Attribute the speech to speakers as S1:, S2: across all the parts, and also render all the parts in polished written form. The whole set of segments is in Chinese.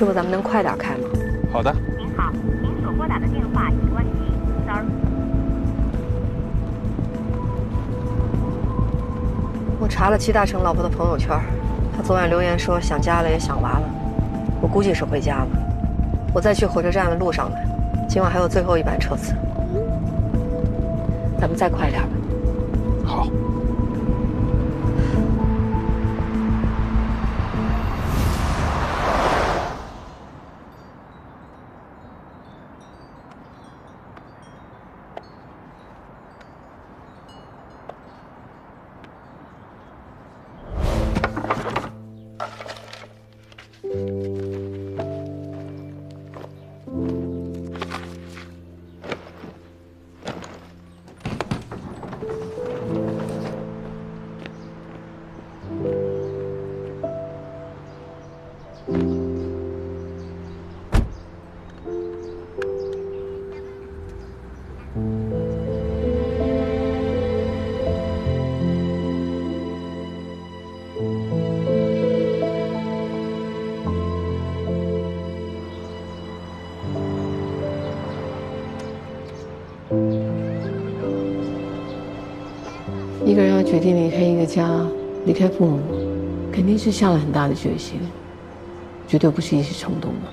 S1: 师傅，咱们能快点开吗？
S2: 好的。
S3: 您好，您所拨打的电话已关机。Sorry。
S1: 我查了齐大成老婆的朋友圈，他昨晚留言说想家了也想娃了，我估计是回家了。我在去火车站的路上呢，今晚还有最后一班车次，咱们再快点吧。
S2: 好。
S4: 一个人要决定离开一个家，离开父母，肯定是下了很大的决心，绝对不是一时冲动的。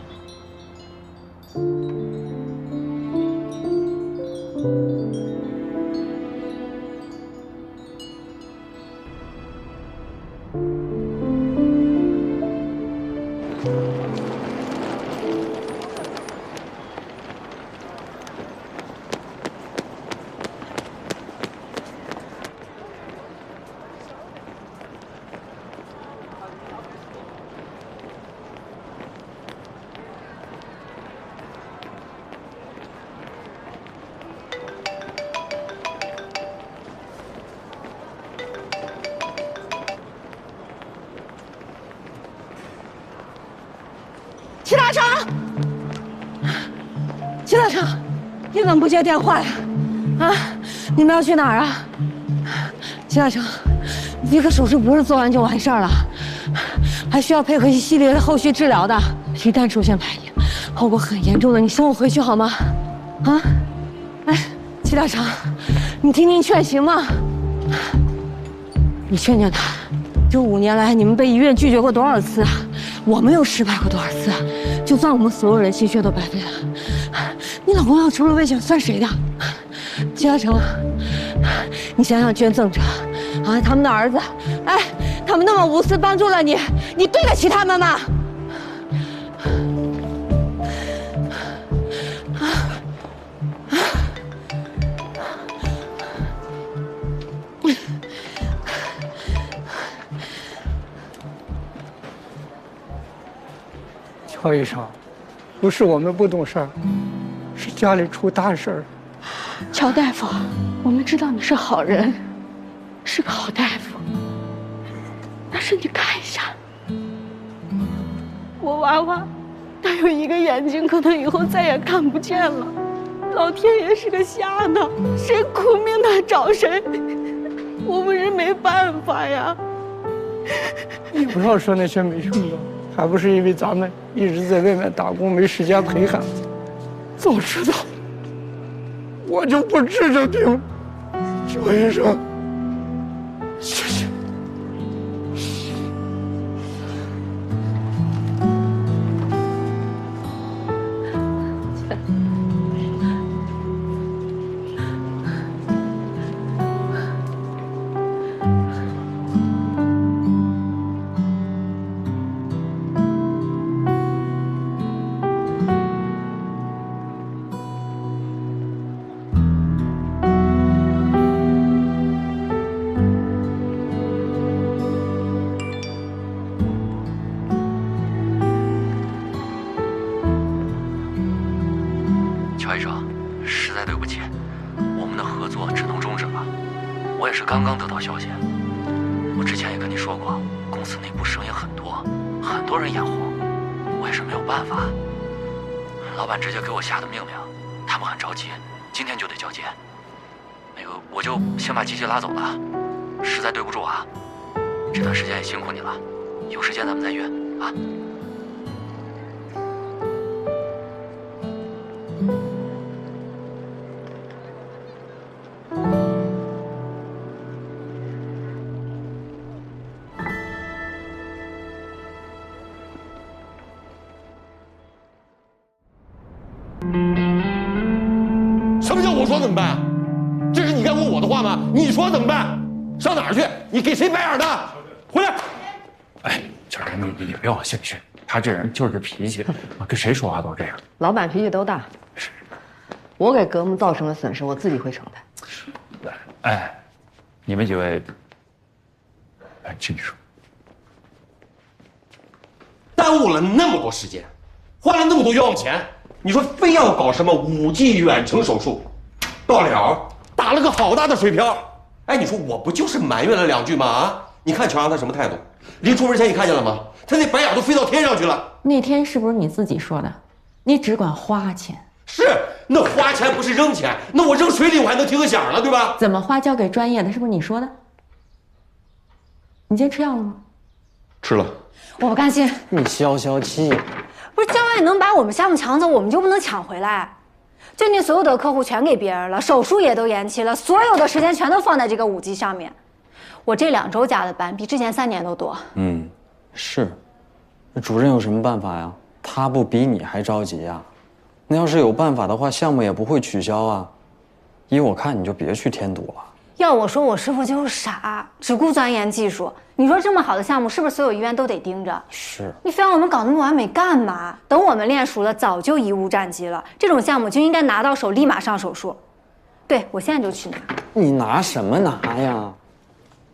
S5: 齐大成，齐大成，你怎么不接电话呀？啊，你们要去哪儿啊？齐大成，这个手术不是做完就完事儿了，还需要配合一系列的后续治疗的。一旦出现排异，后果很严重的。你送我回去好吗？啊，哎，齐大成，你听听劝行吗？你劝劝他，这5年来你们被医院拒绝过多少次啊？我们又失败过多少次？就算我们所有人心血都白费了，你老公要出了危险算谁的？齐大成，你想想捐赠者，啊，他们的儿子，哎，他们那么无私帮助了你，你对得起他们吗？
S6: 乔医生，不是我们不懂事儿，是家里出大事儿。
S5: 乔大夫，我们知道你是好人，是个好大夫，但是你看一下，我娃娃，他有一个眼睛，可能以后再也看不见了。老天爷是个瞎的，谁苦命他找谁，我们是没办法呀。
S6: 你不要说那些没用的。还不是因为咱们一直在外面打工，没时间陪孩子。早知道，我就不治这病。乔医生，谢谢。
S7: 乔医生，实在对不起，我们的合作只能终止了。我也是刚刚得到消息，我之前也跟你说过，公司内部声音很多，很多人眼红，我也是没有办法。老板直接给我下的命令，他们很着急，今天就得交接。那个，我就先把机器拉走了，实在对不住啊。这段时间也辛苦你了，有时间咱们再约啊。
S8: 我说怎么办？这是你该问我的话吗？你说怎么办？上哪儿去？你给谁白眼呢？回来！
S2: 哎，小陈，你别往心里去，他这人就是这脾气，跟谁说话都这样。
S1: 老板脾气都大，我给格木造成的损失，我自己会承担。
S2: 哎，你们几位，哎，请你说。
S8: 耽误了那么多时间，花了那么多冤枉钱，你说非要搞什么5G 远程手术，到了打了个好大的水漂。哎，你说我不就是埋怨了2句吗？啊，你看乔阳他什么态度？临出门前你看见了吗？他那白眼都飞到天上去了。
S9: 那天是不是你自己说的？你只管花钱。
S8: 是，那花钱不是扔钱，那我扔水里我还能听个响了，对吧？
S9: 怎么花交给专业的，是不是你说的？你今天吃药了吗？
S8: 吃了。
S10: 我不甘心。
S11: 你消消气。
S10: 不是教练能把我们项目抢走，我们就不能抢回来？就你所有的客户全给别人了，手术也都延期了，所有的时间全都放在这个5G上面。我这2周加的班比之前3年都多。
S11: 是。那主任有什么办法呀？他不比你还着急呀？那要是有办法的话，项目也不会取消啊。依我看，你就别去添堵了。
S10: 要我说，我师傅就是傻，只顾钻研技术。你说这么好的项目，是不是所有医院都得盯着？
S11: 是。
S10: 你非让我们搞那么完美干嘛？等我们练熟了，早就贻误战机了。这种项目就应该拿到手，立马上手术。对，我现在就去拿。
S11: 你拿什么拿呀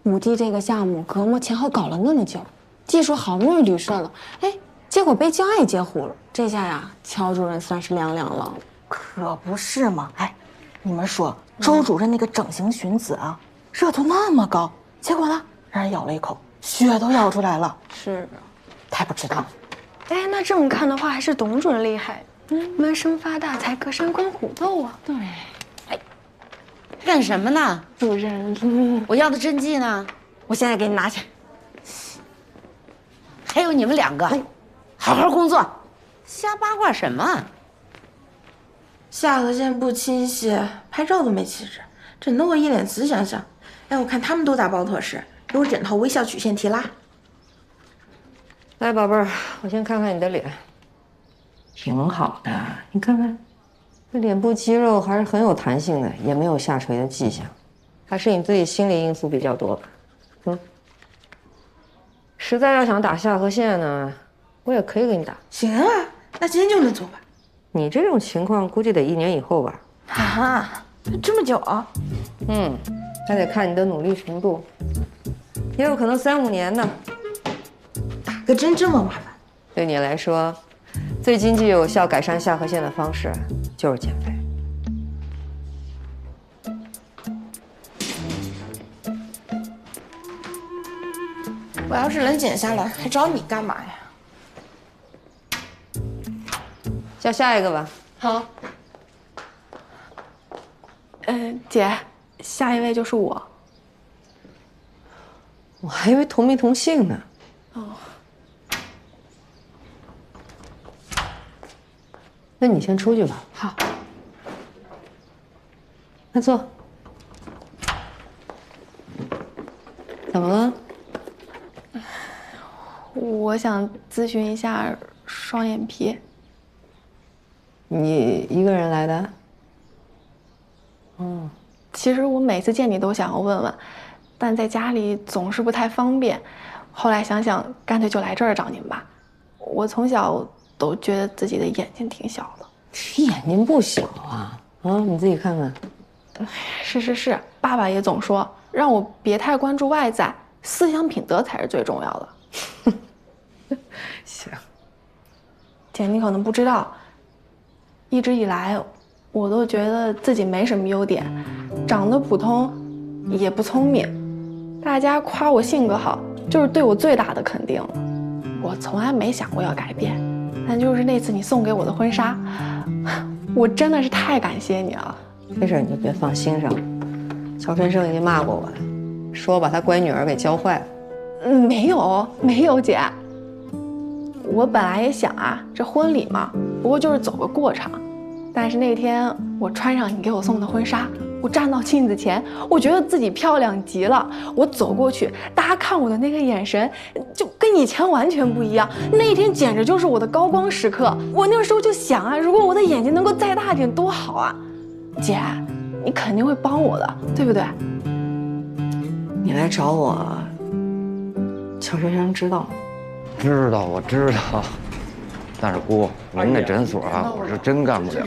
S5: ？5G 这个项目，格木前后搞了那么久，技术好不容易捋顺了，哎，结果被江爱截胡了。这下呀，乔主任算是凉凉了。
S12: 可不是嘛！哎，你们说周主任那个整形寻子啊，热度那么高，结果呢，让人咬了一口，血都咬出来了。
S5: 是啊，
S12: 太不值当了。
S13: 哎，那这么看的话，还是董主任厉害。闷声发大财，隔山观虎斗啊！
S5: 对。
S9: 哎，干什么呢？
S13: 主任，
S9: 我要的针剂呢？
S12: 我现在给你拿去。
S9: 还有你们2个，好好工作，瞎八卦什么？
S14: 下颌线不倾斜，拍照都没气质，整得我一脸慈祥祥。哎，我看他们都打包妥实，给我整套微笑曲线提拉。
S1: 来，宝贝儿，我先看看你的脸，挺好的。你看看，这脸部肌肉还是很有弹性的，也没有下垂的迹象，还是你自己心理因素比较多吧？实在要想打下颌线呢，我也可以给你打。
S14: 行啊，那今天就能做吧？
S1: 你这种情况估计得1年以后吧？
S14: 啊，这么久啊？
S1: 还得看你的努力程度，也有可能3、5年呢。
S14: 打个针这么麻烦？
S1: 对你来说，最经济有效改善下颌线的方式就是减肥。
S14: 我要是能减下来，还找你干嘛呀？
S1: 叫下一个吧。
S13: 好。姐，下一位就是我。
S1: 我还以为同名同姓呢。
S13: 哦。
S1: 那你先出去吧。
S13: 好。
S1: 快坐。怎么了？
S13: 我想咨询一下双眼皮。
S1: 你一个人来的？
S13: 其实我每次见你都想要问问，但在家里总是不太方便。后来想想，干脆就来这儿找您吧。我从小都觉得自己的眼睛挺小的。
S1: 你眼睛不小啊？你自己看看。
S13: 是，爸爸也总说让我别太关注外在，思想品德才是最重要的。
S1: 行。
S13: 姐，你可能不知道，一直以来我都觉得自己没什么优点，长得普通，也不聪明。大家夸我性格好，就是对我最大的肯定了。我从来没想过要改变，但就是那次你送给我的婚纱，我真的是太感谢你了。
S1: 这事你就别放心上了。乔春生已经骂过我了，说我把他乖女儿给教坏了。
S13: 没有，姐。我本来也想啊，这婚礼嘛，不过就是走个过场。但是那天我穿上你给我送的婚纱，我站到镜子前，我觉得自己漂亮极了。我走过去，大家看我的那个眼神，就跟以前完全不一样。那一天简直就是我的高光时刻。我那个时候就想啊，如果我的眼睛能够再大点多好啊！姐，你肯定会帮我的，对不对？
S1: 你来找我，乔先生知道吗？
S11: 知道，我知道。但是姑，您那诊所啊，我是真干不了。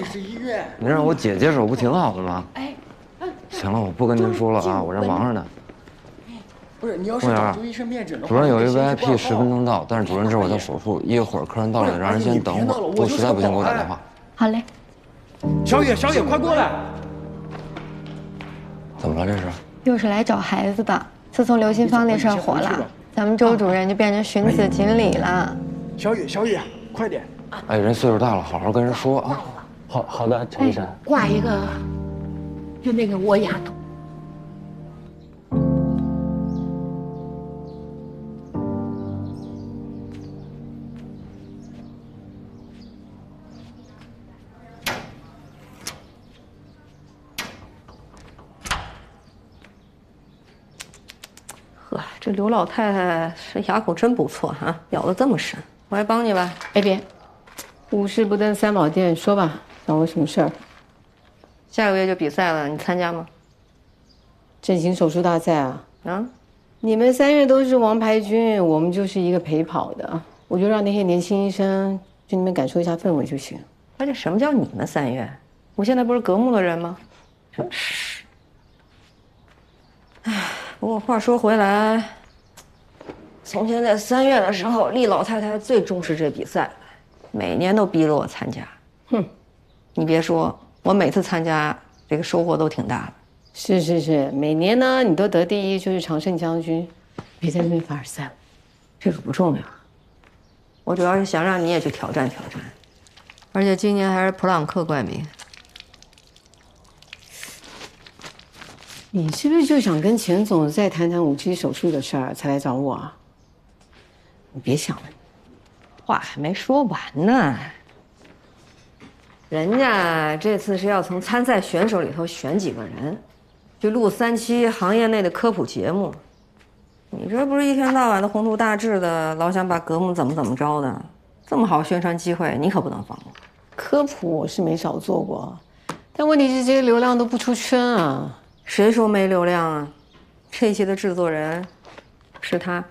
S11: 您让我姐接手不挺好的吗？行了，我不跟您说了啊，我这忙着呢。
S15: 不是，你要是找周医生面诊的话，
S11: 主任有一 VIP 10分钟到，但是主任这会儿在手术，一会儿客人到了，让人先等会儿。我实在不行给我打电话。
S10: 好嘞。
S15: 小野，小野，快过来！
S11: 怎么了？这是？
S16: 又是来找孩子的。自从刘新芳那事儿火了，咱们周主任就变成寻子锦鲤了。
S15: 小野，小野，快点！
S11: 哎，人岁数大了，好好跟人说啊。
S4: 好的，陈医生。
S5: 挂一个，就那个窝牙头。
S1: 呵，这刘老太太这牙口真不错哈，咬得这么深，我还帮你吧。
S4: 哎别，五事不登三宝殿，说吧，找我什么事儿？
S1: 下个月就比赛了，你参加吗？
S4: 整形手术大赛啊？
S1: 啊？
S4: 你们3月都是王牌军，我们就是一个陪跑的。我就让那些年轻医生去那边感受一下氛围就行。
S1: 而且什么叫你们3月？我现在不是革命的人吗？真是。哎，不过话说回来，从前在3月的时候，厉老太太最重视这比赛，每年都逼着我参加。哼，你别说，我每次参加这个收获都挺大的。
S4: 是，每年呢你都得第1，就是常胜将军，别在那边凡尔赛了。
S1: 这个不重要，我主要是想让你也去挑战挑战，而且今年还是普朗克冠名。
S4: 你是不是就想跟钱总再谈谈5期手术的事儿，才来找我啊？
S1: 你别想了，话还没说完呢。人家这次是要从参赛选手里头选几个人，去录3期行业内的科普节目。你这不是一天到晚的宏图大志的，老想把革命怎么着的，这么好宣传机会，你可不能放过。
S4: 科普我是没少做过，但问题是这些流量都不出圈啊。
S1: 谁说没流量啊？这一期的制作人是他，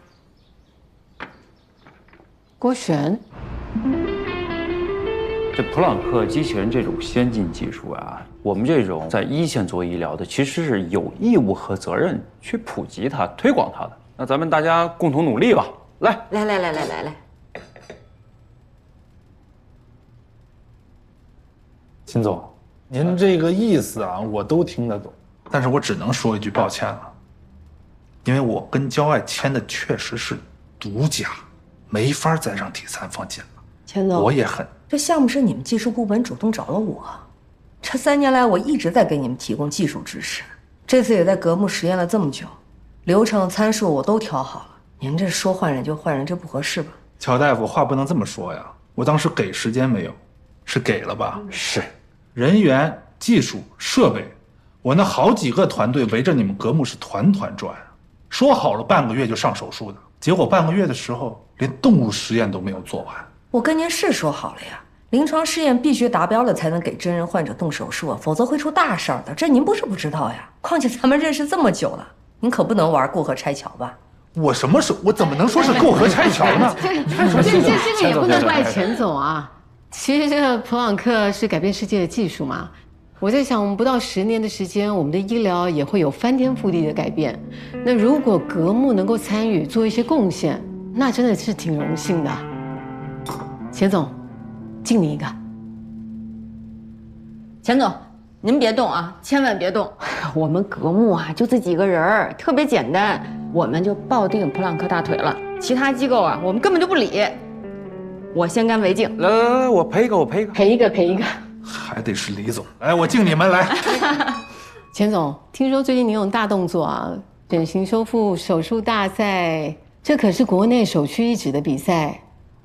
S4: 郭璇。
S2: 这普朗克机器人这种先进技术啊，我们这种在1线做医疗的，其实是有义务和责任去普及它、推广它的。那咱们大家共同努力吧！来，
S17: 秦总，您这个意思啊，我都听得懂，但是我只能说一句抱歉了，因为我跟焦爱签的确实是独家，没法再让第三方进了。
S1: 钱总，
S17: 我也很。
S1: 这项目是你们技术部门主动找了我，这3年来我一直在给你们提供技术支持，这次也在革木实验了这么久，流程参数我都调好了。您这说换人就换人，这不合适吧？
S17: 乔大夫，话不能这么说呀，我当时给时间没有，是给了吧？
S2: 是，
S17: 人员、技术、设备，我那好几个团队围着你们革木是团团转，说好了半个月就上手术的，结果半个月的时候连动物实验都没有做完。
S1: 我跟您是说好了呀，临床试验必须达标了才能给真人患者动手术，否则会出大事儿的。这您不是不知道呀。况且咱们认识这么久了，您可不能玩过河拆桥吧？
S17: 我什么时候？我怎么能说是过河拆桥呢？
S4: 这个也不能怪钱总啊。其实这个普朗克是改变世界的技术嘛。我在想，我们不到10年的时间，我们的医疗也会有翻天覆地的改变。那如果革木能够参与做一些贡献，那真的是挺荣幸的。钱总，敬你一个。
S9: 钱总，您别动啊，千万别动。我们革木啊，就这几个人儿，特别简单，我们就抱定普朗克大腿了。其他机构啊，我们根本就不理。我先干为敬。
S2: 来，我赔一个，
S4: 赔一个。
S17: 还得是李总，来，我敬你们来。
S4: 钱总，听说最近你有大动作啊，整形修复手术大赛，这可是国内首屈一指的比赛，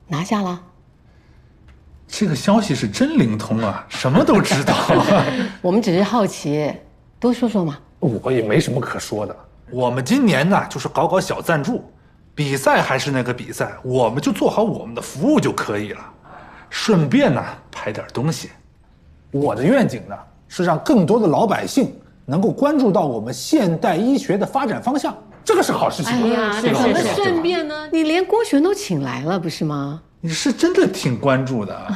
S4: 拿下了。
S17: 这个消息是真灵通啊，什么都知道。
S4: 我们只是好奇，多说说嘛。
S17: 我也没什么可说的。我们今年呢，就是搞小赞助，比赛还是那个比赛，我们就做好我们的服务就可以了，顺便呢拍点东西。我的愿景呢，是让更多的老百姓能够关注到我们现代医学的发展方向，这个是好事情。
S4: 哎呀，怎么顺便呢？你连郭璇都请来了，不是吗？
S17: 你是真的挺关注的，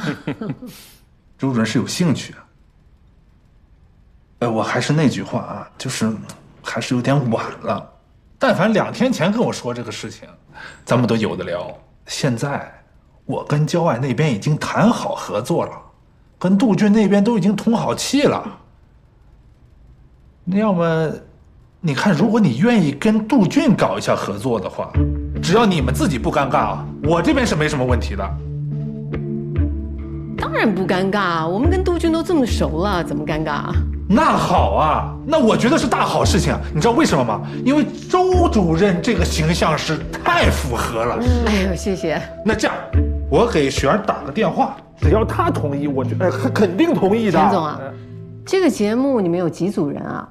S17: 周主任是有兴趣啊。我还是那句话啊，就是还是有点晚了。但凡2天前跟我说这个事情，咱们都有的聊。现在我跟焦爱那边已经谈好合作了，跟杜俊那边都已经通好气了。那要么，你看，如果你愿意跟杜俊搞一下合作的话，只要你们自己不尴尬啊，我这边是没什么问题的。
S4: 当然不尴尬，我们跟杜俊都这么熟了，怎么尴尬？
S17: 那好啊，那我觉得是大好事情啊！你知道为什么吗？因为周主任这个形象是太符合了。
S4: 哎呦，谢谢。
S17: 那这样，我给雪儿打个电话，只要他同意，我觉得肯定同意的。
S4: 钱总啊，这个节目你们有几组人啊？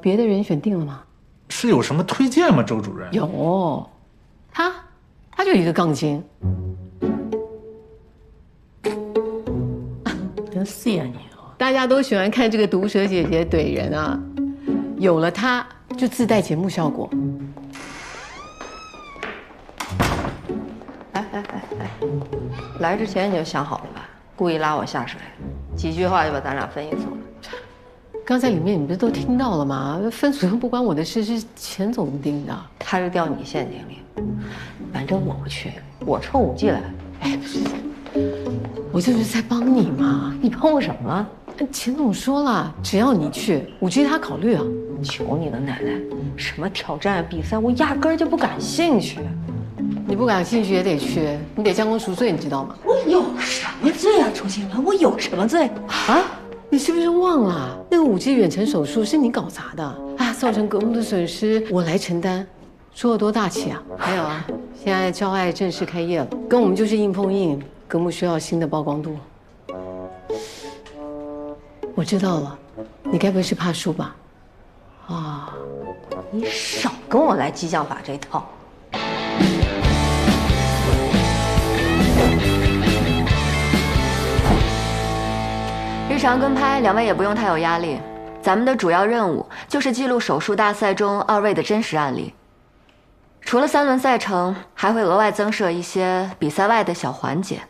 S4: 别的人选定了吗？
S17: 是有什么推荐吗，周主任？
S4: 有，他就一个杠精。
S5: 真谢你。
S4: 大家都喜欢看这个毒舌姐姐怼人啊，有了她就自带节目效果。
S1: 哎，来之前你就想好了吧？故意拉我下水，几句话就把咱俩分一组了。
S4: 刚才里面你不是都听到了吗？分组又不关我的事，是钱总定的。
S1: 他是掉你陷阱里，反正我不去，我抽5季来。
S4: 哎，不是，我这不是在帮你吗？
S1: 你帮我什么了？
S4: 钱总说了，只要你去，5季他考虑啊。
S1: 求你的奶奶，什么挑战比赛，我压根儿就不感兴趣。
S4: 你不感兴趣也得去，你得将功赎罪，你知道吗？
S5: 我有什么罪啊，周新文？我有什么罪啊？
S4: 你是不是忘了那个5季远程手术是你搞砸的啊？造成革木的损失，我来承担，说的多大气啊！还有啊，现在焦爱正式开业了，跟我们就是硬碰硬，革木需要新的曝光度。我知道了，你该不会是怕输吧？啊，
S1: 你少跟我来激将法这套。
S18: 日常跟拍，2位也不用太有压力。咱们的主要任务就是记录手术大赛中2位的真实案例。除了3轮赛程，还会额外增设一些比赛外的小环节，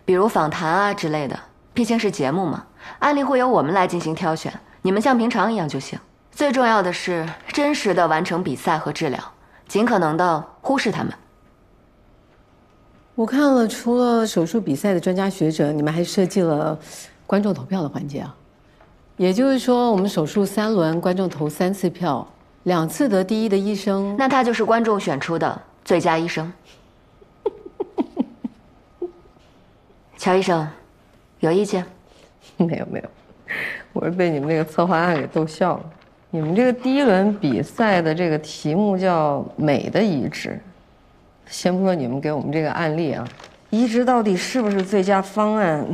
S18: 比如访谈啊之类的。毕竟是节目嘛，案例会由我们来进行挑选，你们像平常一样就行。最重要的是真实的完成比赛和治疗，尽可能的忽视他们。
S4: 我看了，除了手术比赛的专家学者，你们还设计了观众投票的环节啊。也就是说，我们手术3轮，观众投3次票，2次得第1的医生，
S18: 那他就是观众选出的最佳医生。乔医生，有意见？
S1: 没有，我是被你们那个策划案给逗笑了。你们这个第1轮比赛的这个题目叫“美的移植”，先不说你们给我们这个案例啊，移植到底是不是最佳方案？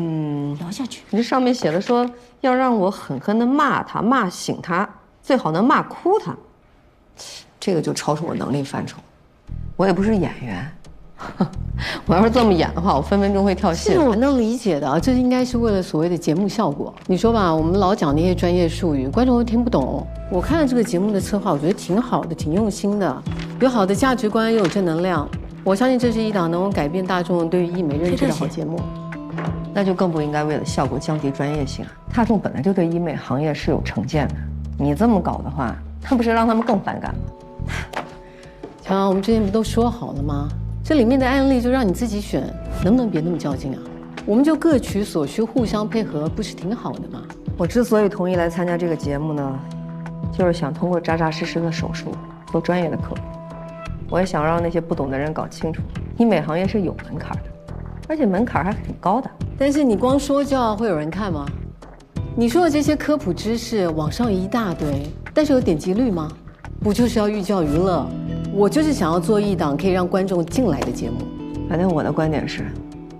S5: 聊下去。
S1: 你这上面写的说要让我狠狠地骂他，骂醒他，最好能骂哭他，这个就超出我能力范畴。我也不是演员。我要是这么演的话，我分分钟会跳戏。
S4: 这我能理解的，这应该是为了所谓的节目效果。你说吧，我们老讲那些专业术语，观众都听不懂。我看了这个节目的策划，我觉得挺好的，挺用心的，有好的价值观，又有正能量。我相信这是一档能够改变大众对于医美认知的好节目。
S1: 那就更不应该为了效果降低专业性啊！大众本来就对医美行业是有成见的，你这么搞的话，那不是让他们更反感吗？
S4: 乔，我们之前不都说好了吗？这里面的案例就让你自己选，能不能别那么较劲啊？我们就各取所需，互相配合，不是挺好的吗？
S1: 我之所以同意来参加这个节目呢，就是想通过扎扎实实的手术做专业的科普。我也想让那些不懂的人搞清楚，医美行业是有门槛的，而且门槛还挺高的。
S4: 但是你光说教会有人看吗？你说的这些科普知识，网上一大堆，但是有点击率吗？不就是要寓教于乐？我就是想要做一档可以让观众进来的节目。
S1: 反正我的观点是，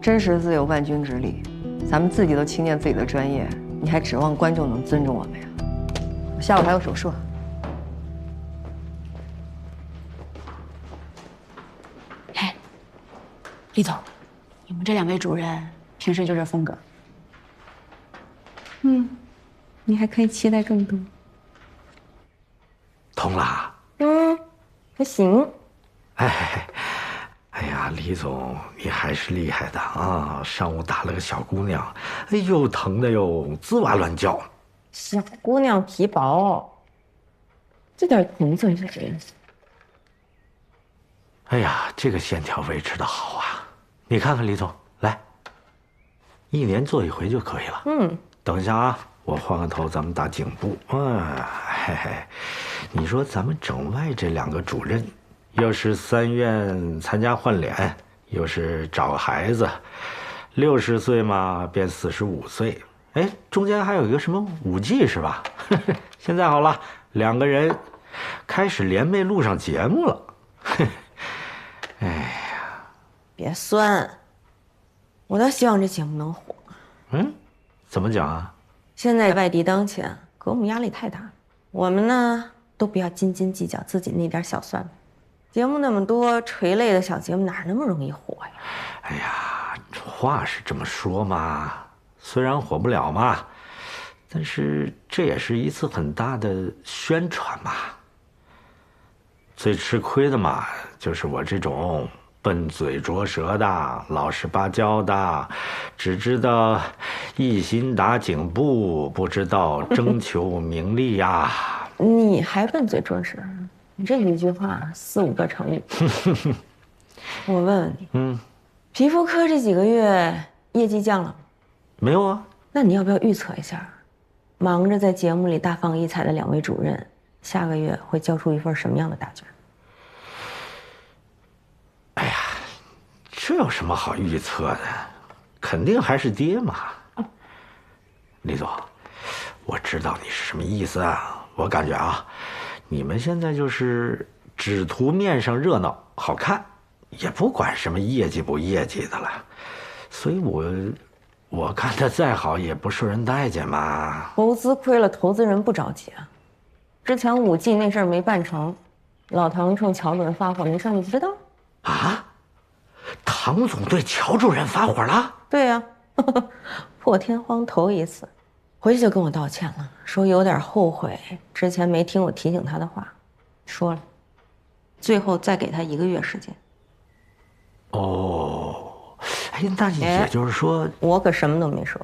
S1: 真实自有万钧之力，咱们自己都轻贱自己的专业，你还指望观众能尊重我们呀？我下午还有手术。
S5: 哎，李总，你们这2位主任平时就这风格？
S16: 你还可以期待更多。
S19: 通了？
S9: 还行。
S19: 哎呀，李总，你还是厉害的啊！上午打了个小姑娘，哎呦，疼的哟，吱哇乱叫。
S9: 小姑娘皮薄，这点疼算是什么？
S19: 哎呀，这个线条维持的好啊！你看看李总，来，1年做1回就可以了。等一下啊，我换个头，咱们打颈部。你说咱们整外这2个主任，又是3院参加换脸，又是找个孩子，60岁嘛变45岁，哎，中间还有一个什么5季是吧？现在好了，2个人开始联袂录上节目了。哎呀，
S9: 别酸，我倒希望这节目能火。
S19: 怎么讲啊？
S9: 现在外地当前，革命压力太大，我们呢都不要斤斤计较自己那点小算盘。节目那么多，垂类的小节目哪那么容易火呀？
S19: 哎呀，话是这么说嘛，虽然火不了嘛，但是这也是一次很大的宣传嘛。最吃亏的嘛，就是我这种笨嘴拙舌的、老实巴交的，只知道一心打颈部，不知道征求名利呀。
S9: 你还笨嘴拙舌？你这一句话4、5个成语。我问问你，皮肤科这几个月业绩降了吗？
S19: 没有啊。
S9: 那你要不要预测一下，忙着在节目里大放异彩的2位主任，下个月会交出一份什么样的答卷？
S19: 哎呀，这有什么好预测的？肯定还是跌嘛。李总，我知道你是什么意思啊。我感觉啊，你们现在就是只图面上热闹好看，也不管什么业绩不业绩的了。所以我干得再好也不受人待见嘛。
S9: 投资亏了，投资人不着急啊。之前5季那事儿没办成，老唐冲乔主任发火，没事你不知道？
S19: 啊？唐总对乔主任发火了？
S9: 对呀，破天荒头一次，回去就跟我道歉了，说有点后悔之前没听我提醒他的话，说了，最后再给他1个月时间。
S19: 哦，哎，那也就是说，
S9: 我可什么都没说。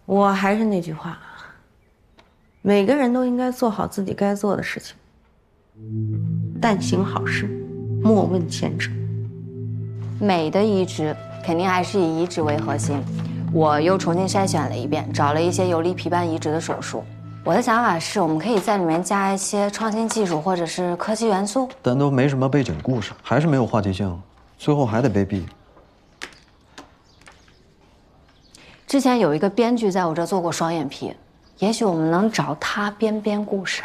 S9: 我还是那句话，每个人都应该做好自己该做的事情，但行好事，莫问前程。
S18: 美的移植肯定还是以移植为核心。我又重新筛选了一遍，找了一些游离皮瓣移植的手术。我的想法是，我们可以在里面加一些创新技术或者是科技元素，
S20: 但都没什么背景故事，还是没有话题性，最后还得被毙。
S18: 之前有一个编剧在我这做过双眼皮，也许我们能找他编故事。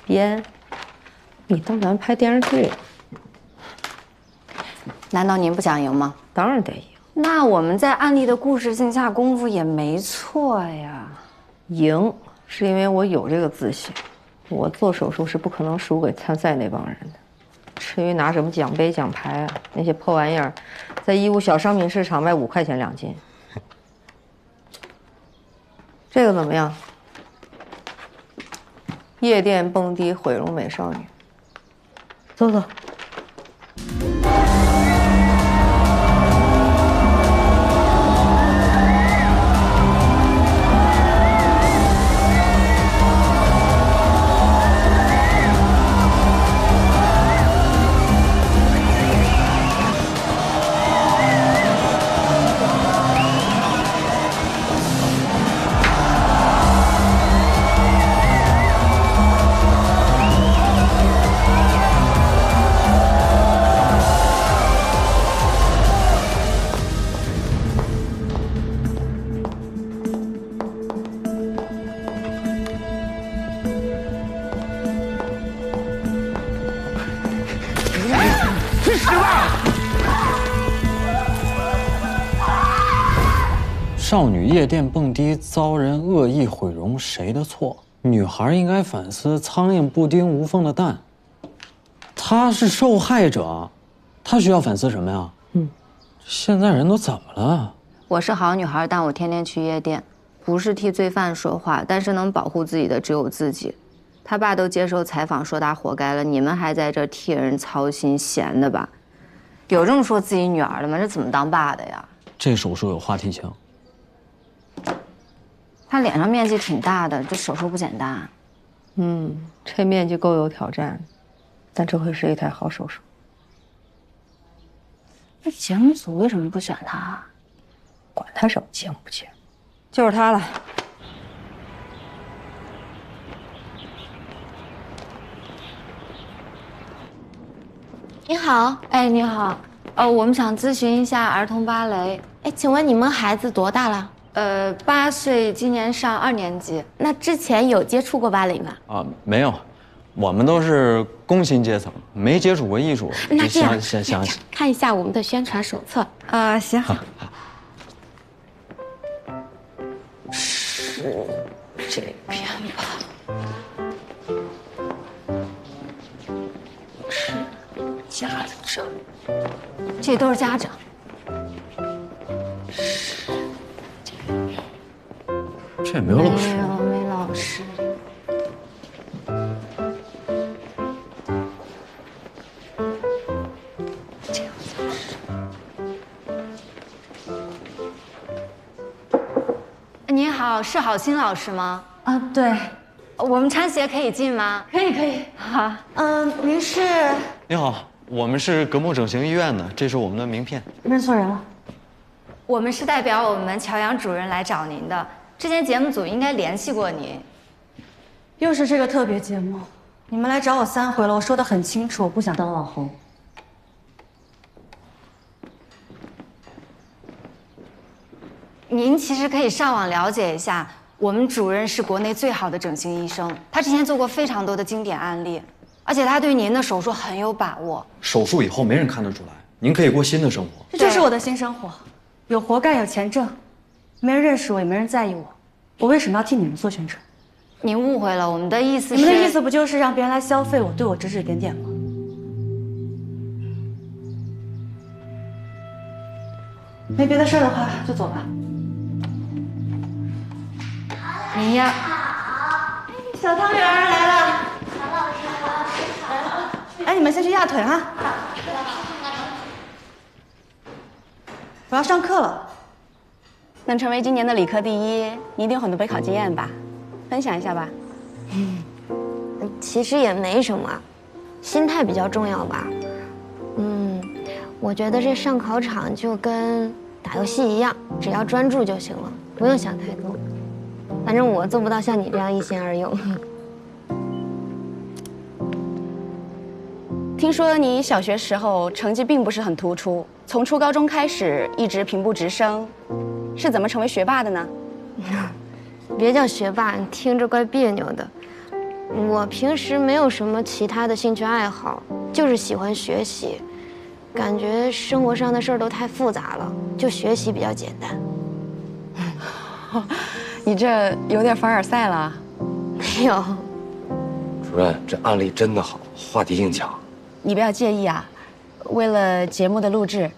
S9: 编？你当咱拍电视剧？
S18: 难道您不想赢吗？
S9: 当然得赢。
S18: 那我们在案例的故事性下功夫也没错呀。
S1: 赢是因为我有这个自信，我做手术是不可能输给参赛那帮人的。至于拿什么奖杯奖牌啊，那些破玩意儿，在义乌小商品市场卖5块钱2斤。这个怎么样？夜店蹦迪毁容美少女。走走。
S20: 少女夜店蹦迪遭人恶意毁容，谁的错？女孩应该反思苍蝇不叮无缝的蛋。她是受害者，她需要反思什么呀？现在人都怎么了？
S18: 我是好女孩，但我天天去夜店，不是替罪犯说话，但是能保护自己的只有自己。
S16: 他爸都接受采访说他活该了，你们还在这替人操心，闲的吧？有这么说自己女儿的吗？这怎么当爸的呀？
S20: 这手术有话题性。
S16: 他脸上面积挺大的，这手术不简单。
S1: 这面积够有挑战，但这会是一台好手术。
S10: 那节目组为什么不选他？
S1: 管他什么节目不节目，就是他了。
S10: 你好，哎，你好，我们想咨询一下儿童芭蕾。哎，请问你们孩子多大了
S16: ？8岁，今年上2年级。
S10: 那之前有接触过芭蕾吗？
S20: 啊，没有，我们都是工薪阶层，没接触过艺术。
S10: 那这样，
S20: 想
S10: 看一下我们的宣传手册。
S1: 行。
S10: 是这边吧？是家长，
S16: 这都是家长。
S20: 这也没有老师。
S16: 没老师。
S10: 这样子是。
S16: 你好，是郝欣老师吗？
S10: 啊，对。
S16: 我们穿鞋可以进吗？
S10: 可以。
S16: 好。
S10: 您是？
S20: 你好，我们是格木整形医院的，这是我们的名片。
S10: 认错人了。
S16: 我们是代表我们乔阳主任来找您的。之前节目组应该联系过您。
S10: 又是这个特别节目，你们来找我3回了，我说得很清楚，我不想当网红。
S16: 您其实可以上网了解一下，我们主任是国内最好的整形医生，他之前做过非常多的经典案例，而且他对您的手术很有把握。
S20: 手术以后没人看得出来，您可以过新的生活。
S10: 这就是我的新生活，有活干，有钱挣，没人认识我，也没人在意我，我为什么要替你们做宣传？
S16: 您误会了，我们的意思是……
S10: 你们的意思不就是让别人来消费我，对我指指点点吗？没别的事的话，就走吧。
S16: 您呀，
S10: 小汤圆来了。曹老师好。哎，你们先去压腿啊。我要上课了。
S9: 能成为今年的理科第1，你一定有很多备考经验吧？分享一下吧。
S21: 其实也没什么，心态比较重要吧。我觉得这上考场就跟打游戏一样，只要专注就行了，不用想太多。反正我做不到像你这样一心二用。
S9: 听说你小学时候成绩并不是很突出，从初高中开始一直平步直升，是怎么成为学霸的呢？
S21: 别叫学霸，听着怪别扭的。我平时没有什么其他的兴趣爱好，就是喜欢学习。感觉生活上的事儿都太复杂了，就学习比较简单。
S9: 你这有点凡尔赛了。
S21: 没有。
S7: 主任，这案例真的好，话题性强。
S9: 你不要介意啊，为了节目的录制，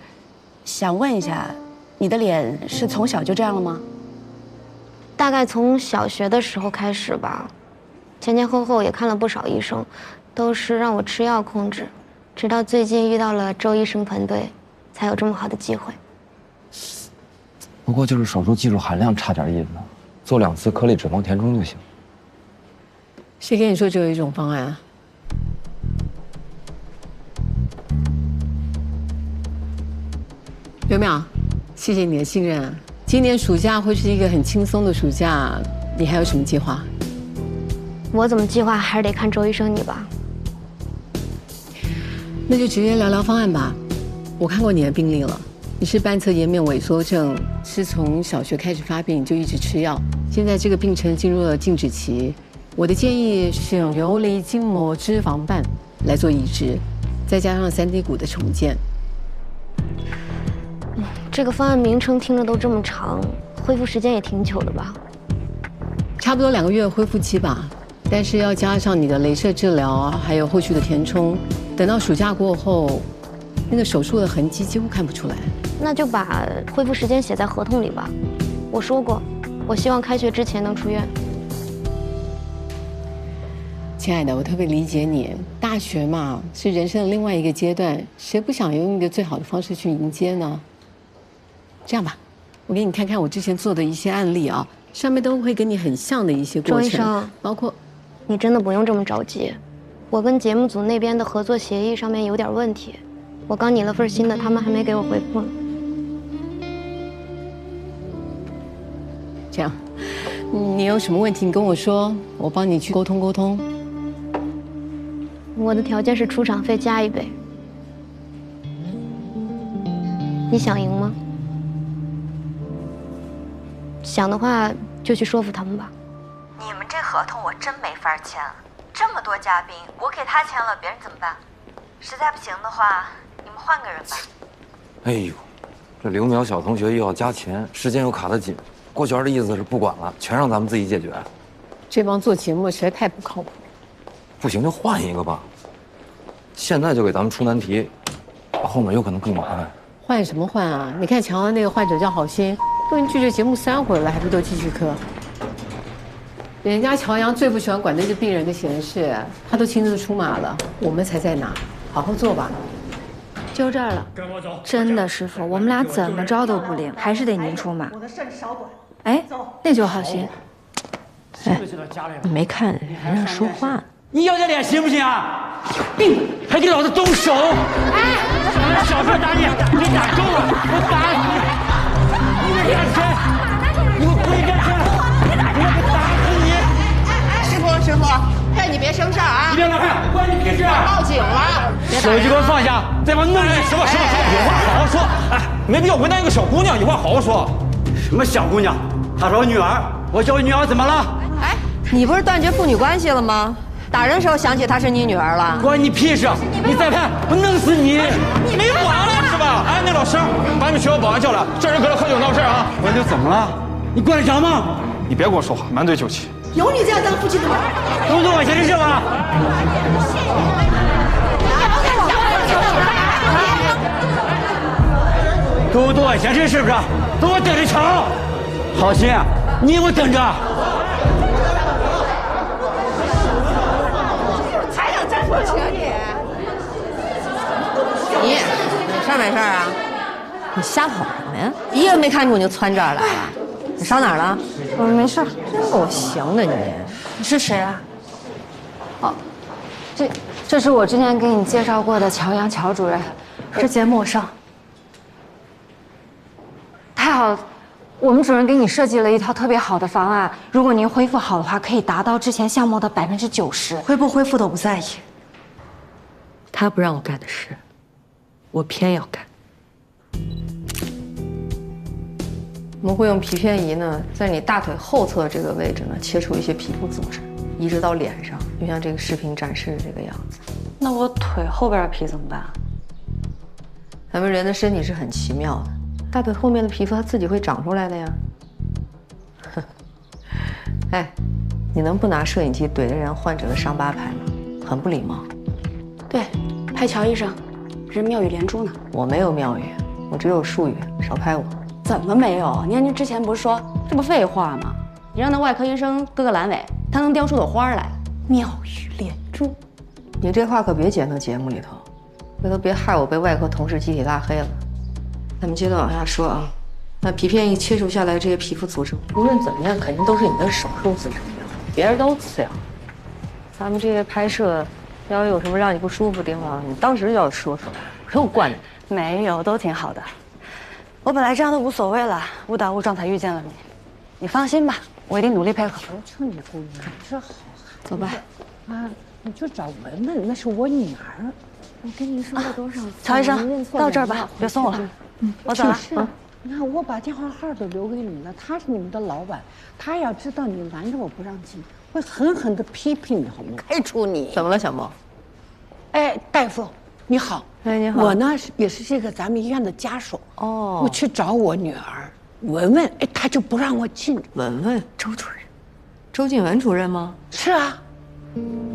S9: 想问一下，你的脸是从小就这样了吗？
S21: 大概从小学的时候开始吧，前前后后也看了不少医生，都是让我吃药控制，直到最近遇到了周医生团队，才有这么好的机会。
S11: 不过就是手术技术含量差点意思，做2次颗粒脂肪填充就行。
S4: 谁跟你说只有一种方案啊？刘淼，谢谢你的信任。今年暑假会是一个很轻松的暑假，你还有什么计划？
S21: 我怎么计划还是得看周医生你吧。
S4: 那就直接聊聊方案吧。我看过你的病历了，你是半侧颜面萎缩症，是从小学开始发病就一直吃药，现在这个病程进入了静止期。我的建议是用游离筋膜脂肪瓣来做移植，再加上3D 骨的重建。
S21: 这个方案名称听着都这么长，恢复时间也挺久的吧？
S4: 差不多2个月恢复期吧，但是要加上你的雷射治疗，还有后续的填充。等到暑假过后，那个手术的痕迹几乎看不出来。
S21: 那就把恢复时间写在合同里吧。我说过，我希望开学之前能出院。
S4: 亲爱的，我特别理解你。大学嘛，是人生的另外一个阶段，谁不想用一个最好的方式去迎接呢？这样吧，我给你看看我之前做的一些案例啊，上面都会跟你很像的一些过程，
S21: 周医生，
S4: 包括，
S21: 你真的不用这么着急。我跟节目组那边的合作协议上面有点问题，我刚拟了份新的，他们还没给我回复呢。
S4: 这样，你有什么问题你跟我说，我帮你去沟通沟通。
S21: 我的条件是出场费加1倍，你想赢吗？想的话就去说服他们吧。
S3: 你们这合同我真没法签，这么多嘉宾，我给他签了，别人怎么办？实在不行的话，你们换个人吧。
S11: 哎呦，这刘淼小同学又要加钱，时间又卡得紧。郭璇的意思是不管了，全让咱们自己解决。
S4: 这帮做节目实在太不靠谱。
S11: 不行就换一个吧，现在就给咱们出难题，后面有可能更麻烦。
S4: 换什么换啊？你看乔安那个患者叫郝鑫，都已经拒绝节目3回了，还不都继续磕？人家乔阳最不喜欢管那个病人的闲事，他都亲自出马了，我们才在哪？好好做吧。
S10: 就这儿了。
S15: 跟我走。
S10: 真的，师傅，我们俩怎么着都不灵，还是得您出马。
S5: 我的事儿少管。
S10: 哎，那就好心。
S5: 哎，你没看人家说话呢。
S15: 你要点脸行不行啊？还给老子动手！哎，小事打你，你打中了，我打你！你给干谁？你给我跪下！
S22: 师傅，劝你别生事啊！
S15: 你别乱看，关你屁事！
S22: 报警了！
S15: 手机给我放下，再把弄你！什么？有话好好说！哎，没必要为难一个小姑娘，有话好好说。什么小姑娘？她是我女儿，我叫我女儿怎么了？
S1: 哎，你不是断绝父女关系了吗？打人时候想起她是你女儿了？
S15: 关你屁事！你再拍，我弄死你！你没完了是吧？哎，那老师，把你们学校保安叫来，这人搁这喝酒闹事啊！我就怎么了？你管着吗？你别跟我说话，满嘴酒气。
S5: 有你这样当父亲的吗？
S15: 都多管闲事是吧？都多管闲事是不是？都给我等着瞧！郝鑫，你给我等着！
S5: 才想站出去
S1: 你事儿没事啊？你瞎跑什么呀？一个没看出你就窜这儿来了。你上哪儿了？
S10: 没事，
S1: 真够行的你。
S10: 你是谁啊？哦，这是我之前给你介绍过的乔阳乔主任，是节目上。太好了，我们主任给你设计了一套特别好的方案，如果您恢复好的话，可以达到之前项目的90%。
S12: 恢不恢复的我不在意，他不让我干的事，我偏要干。
S1: 我们会用皮片仪呢，在你大腿后侧这个位置呢，切除一些皮肤组织，移植到脸上，就像这个视频展示的这个样子。
S12: 那我腿后边的皮怎么办？
S1: 咱们人的身体是很奇妙的，大腿后面的皮肤它自己会长出来的呀。哎，你能不拿摄影机怼着人患者的伤疤拍吗？很不礼貌。
S10: 对，拍乔医生，人妙语连珠呢。
S1: 我没有妙语，我只有术语，少拍我。
S10: 怎么没有？您之前不是说这不废话吗？你让那外科医生割个阑尾，他能雕出朵花来。妙语连珠，
S1: 你这话可别剪到节目里头，回头别害我被外科同事集体拉黑了。咱们接着往下说啊，那皮片一切除下来，这些皮肤组织无论怎么样，肯定都是你的手术组织，别人都次要。咱们这些拍摄，要有什么让你不舒服的地方，你当时就要说出来，不用惯着。
S12: 没有，都挺好的。我本来这样都无所谓了，误打误撞才遇见了你。你放心吧，我一定努力配合。
S5: 求求你姑娘，这好，
S1: 走吧。
S5: 啊，你就找文文，那是我女儿。
S10: 我跟您说了多少次？
S12: 曹医生，到这儿吧，别送我了。我走了。
S5: 你看，我把电话号都留给你们了，他是你们的老板，他要知道你拦着我不让进，会狠狠地批评你，好吗？开除你。
S1: 怎么了，小莫？
S5: 哎，大夫，你好。
S1: 哎，你好。
S5: 我呢也是这个咱们医院的家属。
S1: 哦。
S5: 我去找我女儿文文，哎，他就不让我进。
S1: 文文，周主任，周静文主任吗？
S5: 是啊，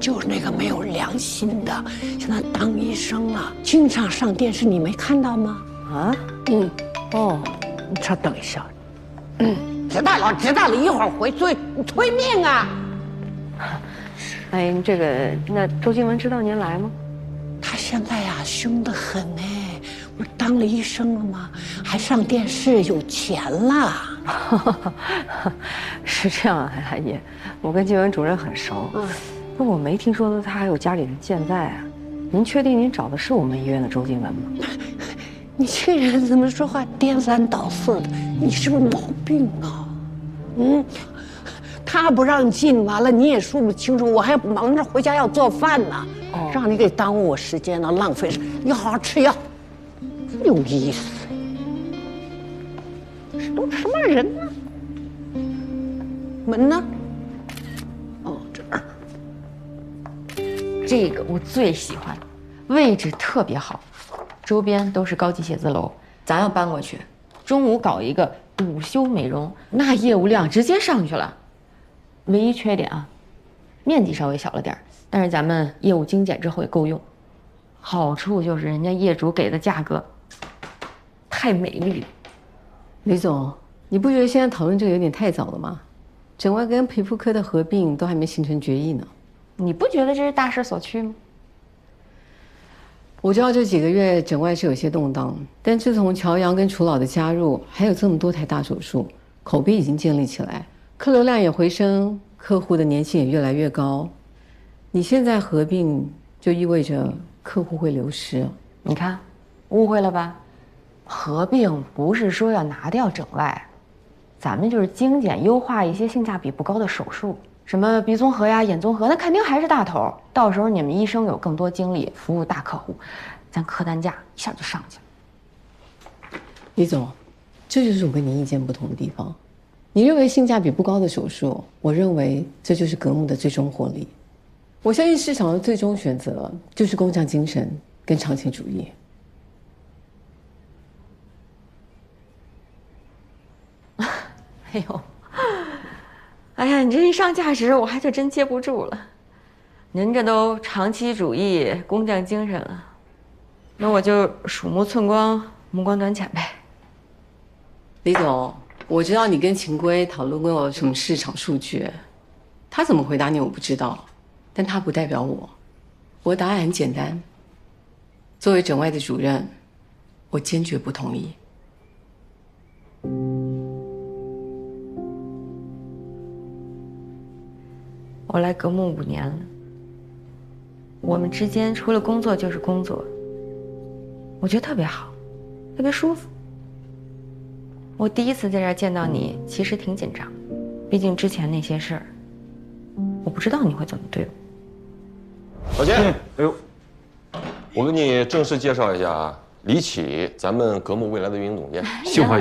S5: 就是那个没有良心的，现在当医生了，经常上电视，你没看到吗？
S1: 啊？哦，
S5: 你稍等一下。知道了，一会儿回催命啊。
S1: 哎，这个那周新文知道您来吗？
S6: 他现在呀凶得很呢，不是当了医生了吗？还上电视，有钱了。
S1: 是这样啊，阿姨，我跟静文主任很熟，不过我没听说他还有家里人健在啊。您确定您找的是我们医院的周静文吗？
S6: 你这人怎么说话颠三倒四的？你是不是毛病啊？他不让进，完了你也说不清楚，我还忙着回家要做饭呢，让你给耽误我时间了，浪费。你好好吃药，有意思。这都什么人呢？门呢？哦，这儿。
S9: 这个我最喜欢，位置特别好，周边都是高级写字楼，咱要搬过去。中午搞一个午休美容，那业务量直接上去了。唯一缺点啊，面积稍微小了点，但是咱们业务精简之后也够用。好处就是人家业主给的价格太美丽了。
S4: 李总，你不觉得现在讨论这个有点太早了吗？整外跟皮肤科的合并都还没形成决议呢。
S9: 你不觉得这是大势所趋吗？
S4: 我知道这几个月整外是有些动荡，但自从乔阳跟楚老的加入，还有这么多台大手术，口碑已经建立起来，客流量也回升，客户的粘性也越来越高。你现在合并就意味着客户会流失，
S9: 你看，误会了吧？合并不是说要拿掉整外，咱们就是精简优化一些性价比不高的手术，什么鼻综合呀、眼综合，那肯定还是大头。到时候你们医生有更多精力服务大客户，咱客单价一下就上去了。
S4: 李总，这就是我跟你意见不同的地方。你认为性价比不高的手术，我认为这就是格木的最终获利。我相信市场的最终选择就是工匠精神跟长期主义。
S9: 哎呦，哎呀，你这一上价值，我还就真接不住了。您这都长期主义、工匠精神了，那我就鼠目寸光、目光短浅呗。
S4: 李总，我知道你跟秦龟讨论过什么市场数据，他怎么回答你我不知道，但他不代表我。我的答案很简单，作为整外的主任，我坚决不同意。
S9: 我来格木5年了，我们之间除了工作就是工作，我觉得特别好，特别舒服。我第一次在这儿见到你，其实挺紧张，毕竟之前那些事儿，我不知道你会怎么对我。
S8: 老钱，哎呦，我给你正式介绍一下啊，李启，咱们格木未来的运营总监。
S2: 幸会。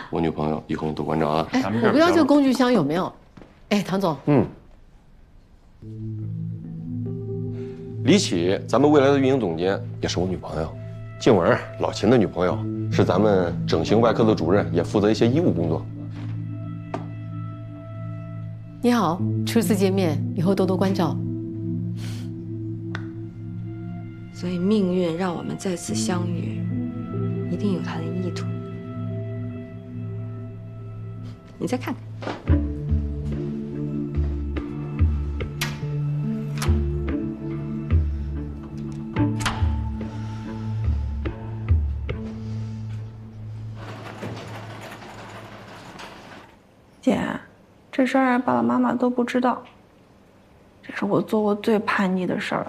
S8: 我女朋友以后你多关照啊。
S4: 我不知道这个工具箱有没有。哎，唐总。
S8: 李启，咱们未来的运营总监，也是我女朋友。静文，老秦的女朋友，是咱们整形外科的主任，也负责一些医务工作。
S4: 你好，初次见面，以后多多关照。
S9: 所以命运让我们再次相遇，一定有它的意图。你再看看。
S13: 姐，这事儿爸爸妈妈都不知道，这是我做过最叛逆的事儿。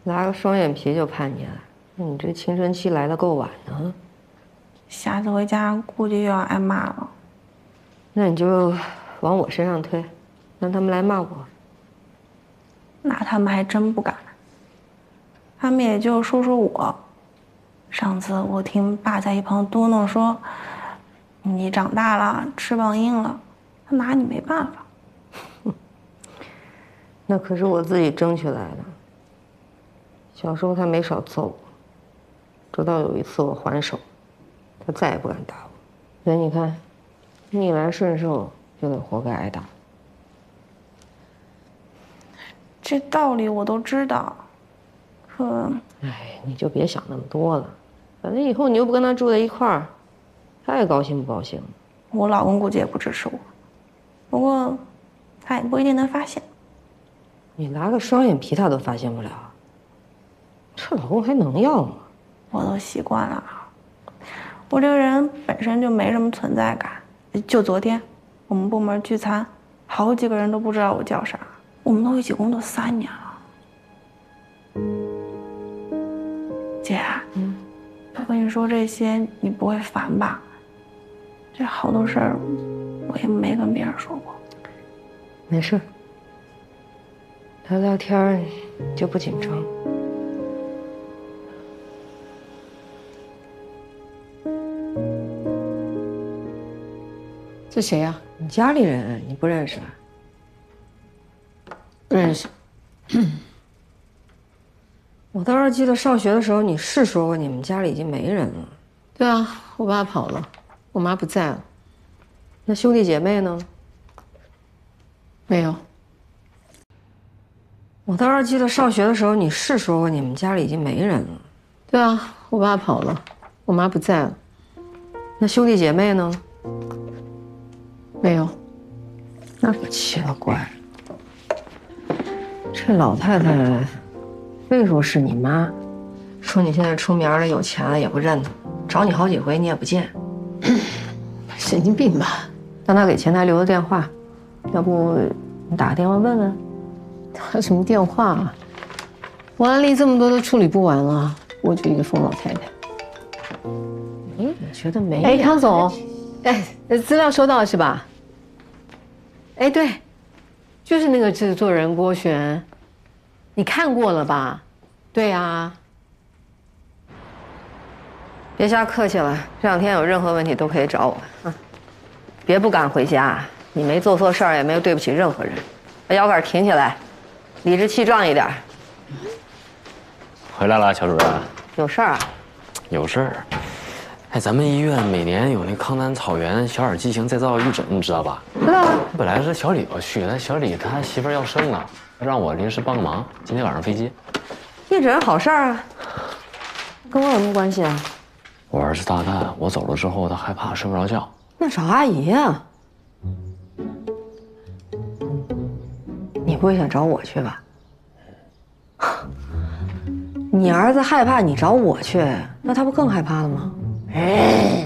S1: 拉个双眼皮就叛逆了，那你这青春期来得够晚呢。
S13: 下次回家估计又要挨骂了。
S1: 那你就往我身上推，让他们来骂我。
S13: 那他们还真不敢，他们也就说说我。上次我听爸在一旁嘟囔说，你长大了，翅膀硬了，他拿你没办法。
S1: 那可是我自己争取来的。小时候他没少揍我，直到有一次我还手，他再也不敢打我。所以你看，逆来顺受就得活该挨打。
S13: 这道理我都知道，可……
S1: 哎，你就别想那么多了，反正以后你又不跟他住在一块儿，他也高兴不高兴？
S13: 我老公估计也不支持我，不过他也不一定能发现。
S1: 你拿个双眼皮他都发现不了，这老公还能要吗？
S13: 我都习惯了。我这个人本身就没什么存在感。就昨天，我们部门聚餐，好几个人都不知道我叫啥。我们都一起工作3年了。姐，我跟你说这些，你不会烦吧？这好多事儿，我也没跟别人说过。
S1: 没事，聊聊天就不紧张。
S4: 这谁呀？
S1: 你家里人，你不认识？
S4: 不认识。
S1: 我倒是记得上学的时候，你是说过你们家里已经没人了。
S4: 对啊，我爸跑了，我妈不在了。
S1: 那兄弟姐妹呢？
S4: 没有。
S1: 我倒是记得上学的时候，你是说过你们家里已经没人了。
S4: 对啊，我爸跑了，我妈不在了。
S1: 那兄弟姐妹呢？
S4: 没有。
S1: 那可奇了怪了，这老太太非说是你妈，说你现在出名了有钱了也不认她，找你好几回你也不见，
S4: 神经病吧？
S1: 让她给前台留个电话，要不你打个电话问问？
S4: 打什么电话啊？我案例这么多都处理不完了，我就一个疯老太太。
S1: 我觉得没。
S4: 哎，康总，哎，资料收到了是吧？哎，对，就是那个制作人郭璇，你看过了吧？对啊。
S1: 别瞎客气了，这2天有任何问题都可以找我啊。别不敢回家，你没做错事儿，也没有对不起任何人。把腰杆挺起来，理直气壮一点。
S11: 回来了，乔主任。
S1: 有事儿啊？
S11: 有事儿。哎，咱们医院每年有那康南草原小儿畸形再造预诊，你知道吧？
S1: 知道啊。
S11: 本来是小李要去，但小李他媳妇儿要生了，让我临时帮个忙。今天晚上飞机。
S1: 预诊好事儿啊，跟我有什么关系啊？
S11: 我儿子大蛋，我走了之后他害怕睡不着觉。
S1: 那找阿姨啊。你不会想找我去吧？你儿子害怕，你找我去，那他不更害怕了吗？
S11: 哎，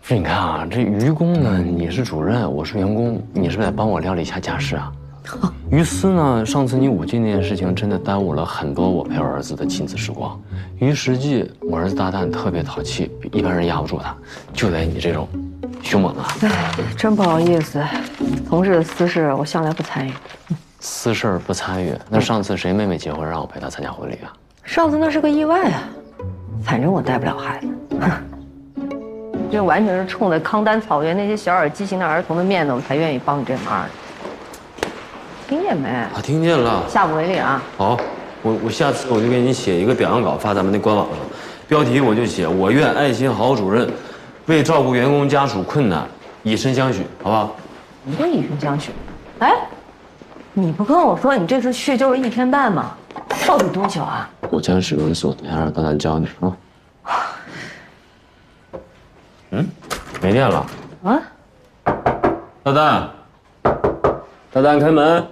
S11: 不是，你看啊，这于公呢，你是主任，我是员工，你是不是得帮我料理一下家事啊？于私呢，上次你舞技那件事情真的耽误了很多我陪我儿子的亲子时光。于实际，我儿子大蛋特别淘气，一般人压不住他，就得你这种凶猛啊。
S1: 哎，真不好意思，同事的私事我向来不参与。
S11: 私事不参与，那上次谁妹妹结婚让我陪她参加婚礼啊？
S1: 上次那是个意外啊，反正我带不了孩子。这完全是冲着康丹草原那些小儿畸形的儿童的面子，我才愿意帮你这忙。听见没？
S11: 啊，听见了。
S1: 下不为例啊。
S11: 好，我下次我就给你写一个表扬稿发咱们那官网上，标题我就写“我院爱心好主任为照顾员工家属困难以身相许”，好不好？
S1: 你这以身相许？哎，你不跟我说你这次去就是1天半吗？到底多久啊？
S11: 我将使用手段让大家教你啊。没电了
S1: 啊！
S11: 大蛋，大蛋开门。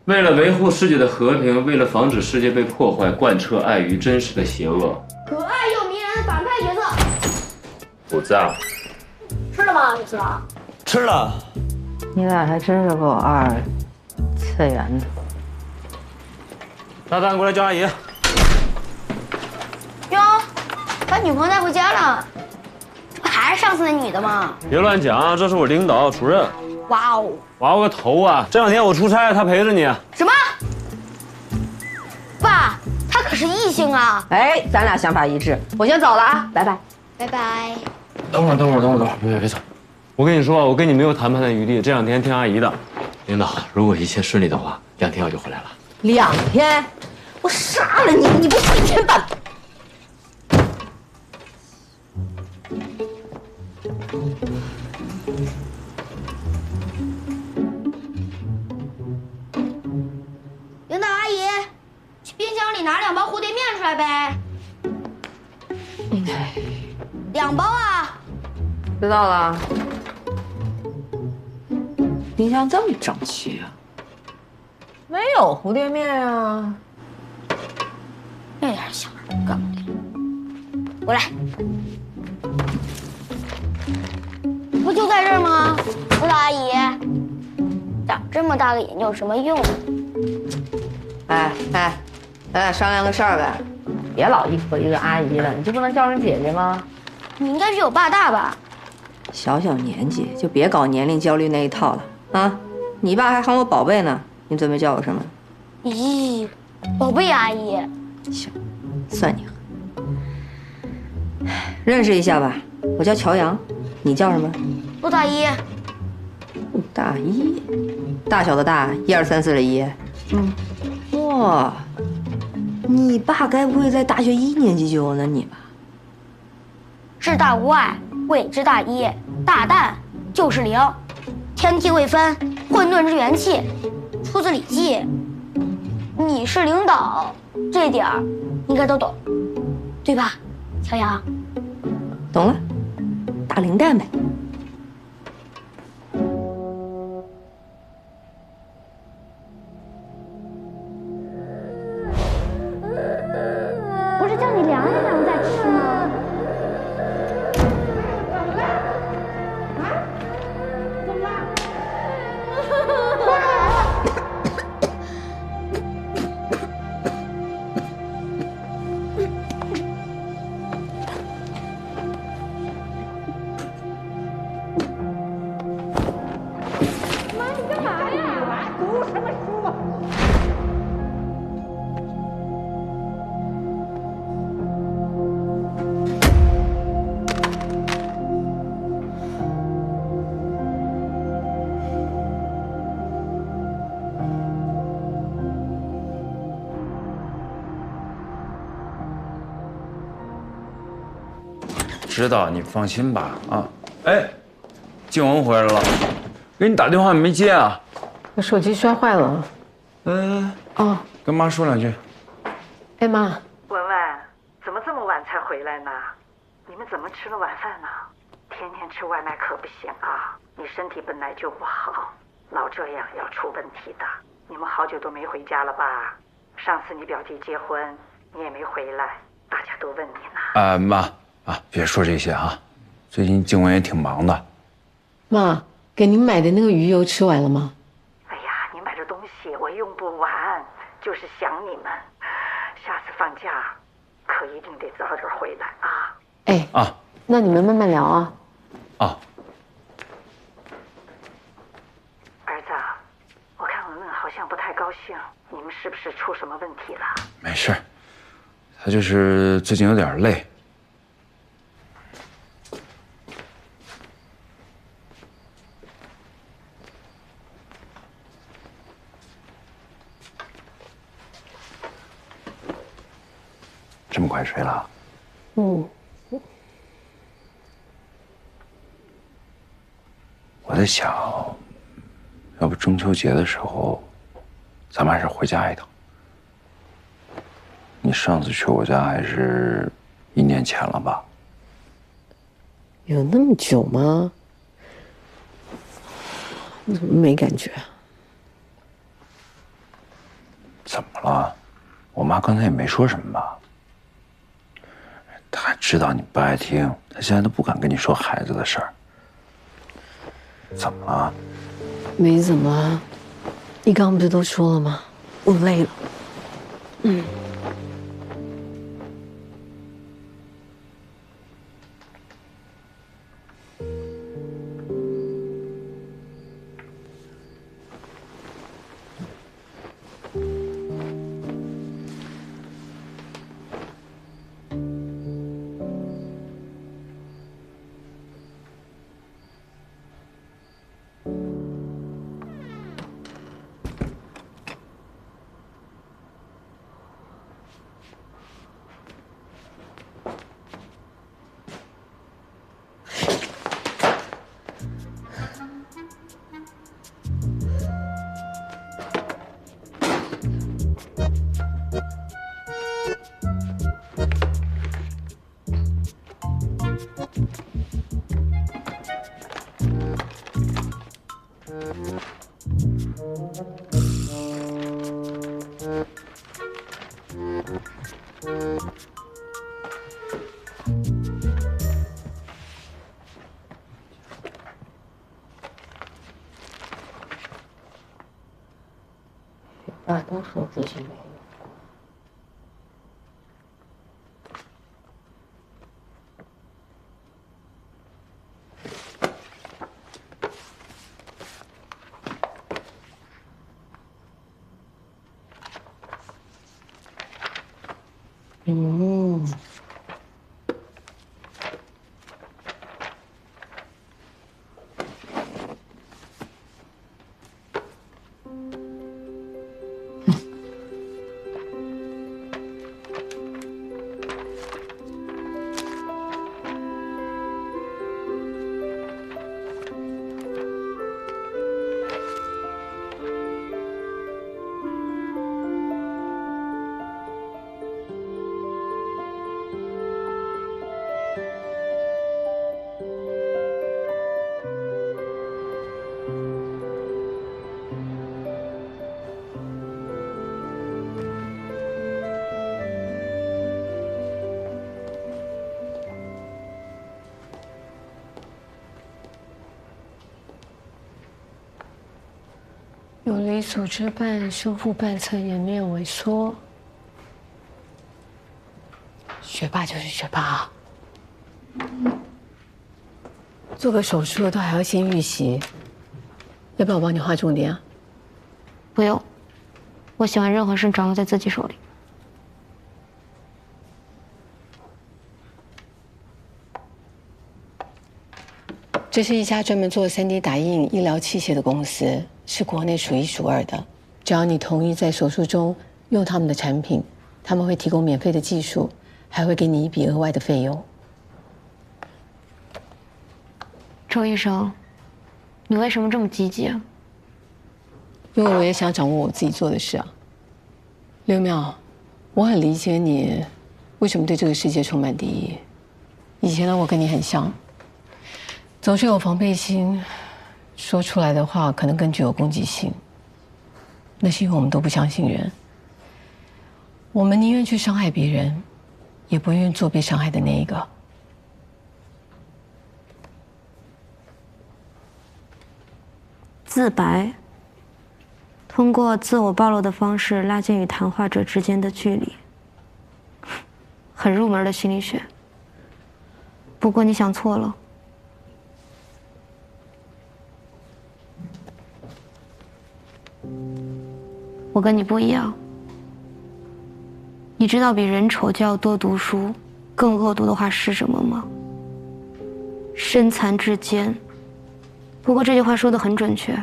S11: 为了维护世界的和平，为了防止世界被破坏，贯彻爱与真实的邪恶。
S21: 可爱又迷人的反派角色。
S11: 虎子啊，
S21: 吃了吗？你吃了？
S11: 吃了。
S1: 你俩还真是够2次元的。
S11: 大蛋，过来叫阿姨。
S21: 哟，把女朋友带回家了，这不还是上次那女的吗？
S11: 别乱讲啊，这是我领导主任。
S21: 哇哦！
S11: 娃个头啊！这2天我出差，他陪着你。
S21: 什么？爸，他可是异性啊！
S1: 哎，咱俩想法一致，我先走了啊，拜拜。
S21: 拜拜。
S11: 等会儿，别走！我跟你说，我跟你没有谈判的余地，这2天听阿姨的。领导，如果一切顺利的话，2天我就回来了。
S1: 2天？我杀了你！你不是1天半。
S21: 领导阿姨，去冰箱里拿2包蝴蝶面出来呗。2包啊！
S1: 知道了。
S9: 冰箱这么整齐啊？
S4: 没有蝴蝶面啊。
S21: 那点小事干不了。过来，不就在这儿吗？吴大阿姨，长这么大个眼睛有什么用？
S1: 咱俩商量个事儿呗。
S4: 别老一口一个阿姨了，你就不能叫声姐姐吗？
S21: 你应该比我爸大吧？
S1: 小小年纪就别搞年龄焦虑那一套了啊！你爸还喊我宝贝呢，你准备叫我什么？
S21: 咦，宝贝阿姨。
S1: 行，算你狠。认识一下吧，我叫乔阳，你叫什么？
S21: 陆大姨。
S1: 陆大姨，大小的大，1、2、3、4的一。哇，你爸该不会在大学1年级就有了你吧？
S21: 至大无外，谓之大一。大旦就是0，天地未分，混沌之元气，出自《礼记》。你是领导，这点儿应该都懂，对吧，乔阳？
S1: 懂了，大零蛋呗。
S21: 不是叫你凉一凉再吃吗？
S2: 知道，你放心吧。啊，哎，静雯回来了，给你打电话你没接啊？
S4: 我手机摔坏了。哦，
S2: 跟妈说2句。
S4: 哎妈，
S14: 文文，怎么这么晚才回来呢？你们怎么吃了晚饭呢？天天吃外卖可不行啊！你身体本来就不好，老这样要出问题的。你们好久都没回家了吧？上次你表弟结婚，你也没回来，大家都问你呢。
S2: 妈啊，别说这些啊，最近静雯也挺忙的。
S4: 妈，给您买的那个鱼油吃完了吗？
S14: 哎呀，你买的东西我用不完，就是想你们。下次放假可一定得早点回来啊！
S4: 哎啊，那你们慢慢聊啊。
S2: 啊。
S14: 儿子，我看文文好像不太高兴，你们是不是出什么问题了？
S2: 没事，她就是最近有点累。这么快睡了？我在想，要不中秋节的时候，咱们还是回家一趟。你上次去我家还是1年前了吧？
S4: 有那么久吗？怎么没感觉？
S2: 怎么了？我妈刚才也没说什么吧？她知道你不爱听，她现在都不敢跟你说孩子的事儿。怎么了？
S4: 没怎么。你刚刚不是都说了吗？我累了。
S6: 都说自己没有。
S4: 有离组织瓣修复瓣侧颜面萎缩。学霸就是学霸啊！做个手术都还要先预习，要不要我帮你画重点啊？
S21: 不用，我喜欢任何事掌握在自己手里。
S4: 这是一家专门做3D 打印医疗器械的公司，是国内数1数2的。只要你同意在手术中用他们的产品，他们会提供免费的技术，还会给你一笔额外的费用。
S21: 周医生，你为什么这么积极啊？
S4: 因为我也想掌握我自己做的事啊。刘淼，我很理解你为什么对这个世界充满敌意。以前的我跟你很像。总是有防备心，说出来的话可能更具有攻击性。那是因为我们都不相信人，我们宁愿去伤害别人，也不愿意做被伤害的那一个。
S21: 自白，通过自我暴露的方式拉近与谈话者之间的距离，很入门的心理学。不过你想错了。我跟你不一样，你知道比人丑就要多读书更恶毒的话是什么吗？身残志坚。不过这句话说得很准确，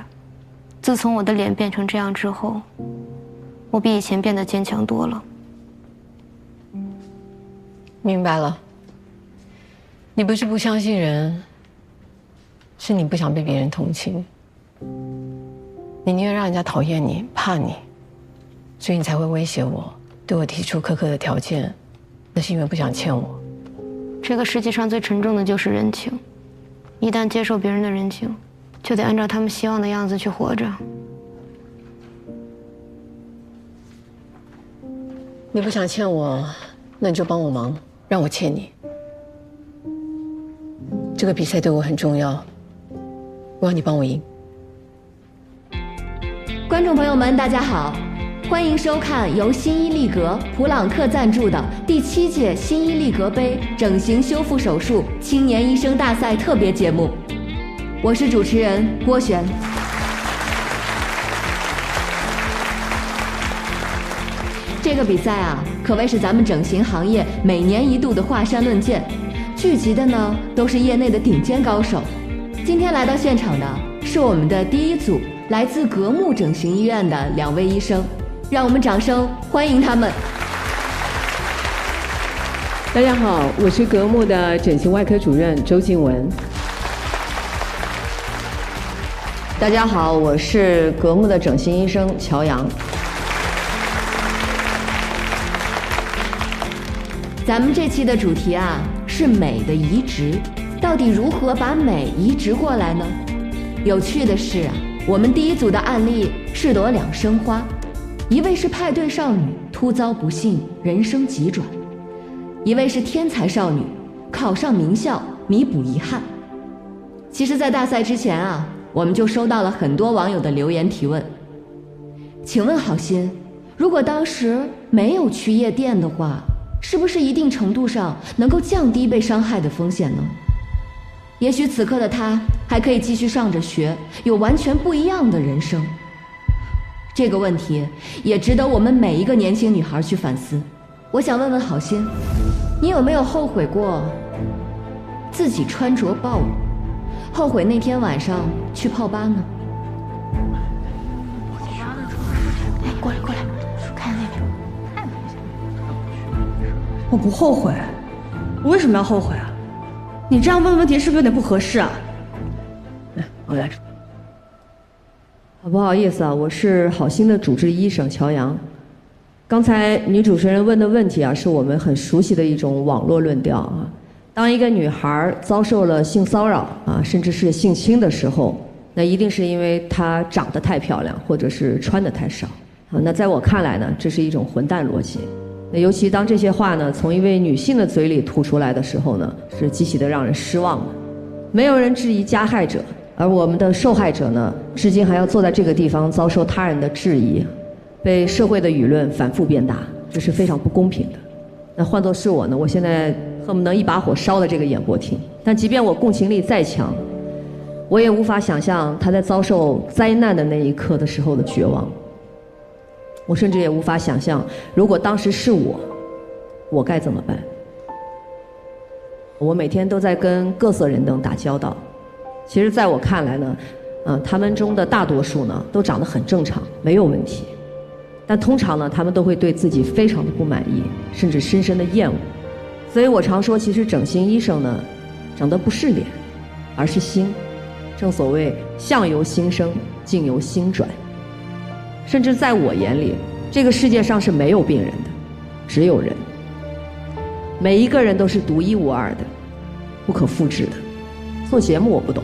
S21: 自从我的脸变成这样之后，我比以前变得坚强多了。
S4: 明白了，你不是不相信人，是你不想被别人同情。你宁愿让人家讨厌你、怕你，所以你才会威胁我，对我提出苛刻的条件，那是因为不想欠我。
S21: 这个世界上最沉重的就是人情，一旦接受别人的人情，就得按照他们希望的样子去活着。
S4: 你不想欠我，那你就帮我忙，让我欠你。这个比赛对我很重要，我要你帮我赢。
S18: 观众朋友们，大家好，欢迎收看由新伊利格普朗克赞助的第7届新伊利格杯整形修复手术青年医生大赛特别节目，我是主持人郭璇。这个比赛啊，可谓是咱们整形行业每年一度的华山论剑，聚集的呢都是业内的顶尖高手。今天来到现场的是我们的第1组来自格木整形医院的2位医生，让我们掌声欢迎他们。
S4: 大家好，我是格木的整形外科主任周静雯。
S9: 大家好，我是格木的整形医生乔阳。
S18: 咱们这期的主题啊是美的移植，到底如何把美移植过来呢？有趣的是啊，我们第1组的案例是朵2生花，一位是派对少女，突遭不幸，人生急转；一位是天才少女，考上名校，弥补遗憾。其实，在大赛之前啊，我们就收到了很多网友的留言提问。请问好心，
S17: 如果当时没有去夜店的话，是不是一定程度上能够降低被伤害的风险呢？也许此刻的他还可以继续上着学，有完全不一样的人生。这个问题也值得我们每一个年轻女孩去反思。我想问问郝欣，你有没有后悔过自己穿着暴露，后悔那天晚上去泡吧呢？
S12: 哎，过来，看那边。
S19: 我不后悔，我为什么要后悔啊？你这样问问题是不是有点不合适啊？来，我来。
S23: 不好意思啊，我是郝欣的主治医生乔阳。刚才女主持人问的问题啊，是我们很熟悉的一种网络论调啊。当一个女孩遭受了性骚扰啊，甚至是性侵的时候，那一定是因为她长得太漂亮，或者是穿得太少啊。那在我看来呢，这是一种混蛋逻辑。那尤其当这些话呢从一位女性的嘴里吐出来的时候呢，是极其的让人失望的。没有人质疑加害者，而我们的受害者呢，至今还要坐在这个地方遭受他人的质疑，被社会的舆论反复鞭打，这是非常不公平的。那换作是我呢，我现在恨不能一把火烧了这个演播厅。但即便我共情力再强，我也无法想象他在遭受灾难的那一刻的时候的绝望。我甚至也无法想象，如果当时是我该怎么办。我每天都在跟各色人等打交道，其实在我看来呢，他们中的大多数呢都长得很正常，没有问题。但通常呢，他们都会对自己非常的不满意，甚至深深的厌恶。所以我常说，其实整形医生呢，长得不是脸，而是心。正所谓相由心生，境由心转。甚至在我眼里，这个世界上是没有病人的，只有人。每一个人都是独一无二的，不可复制的。做节目我不懂，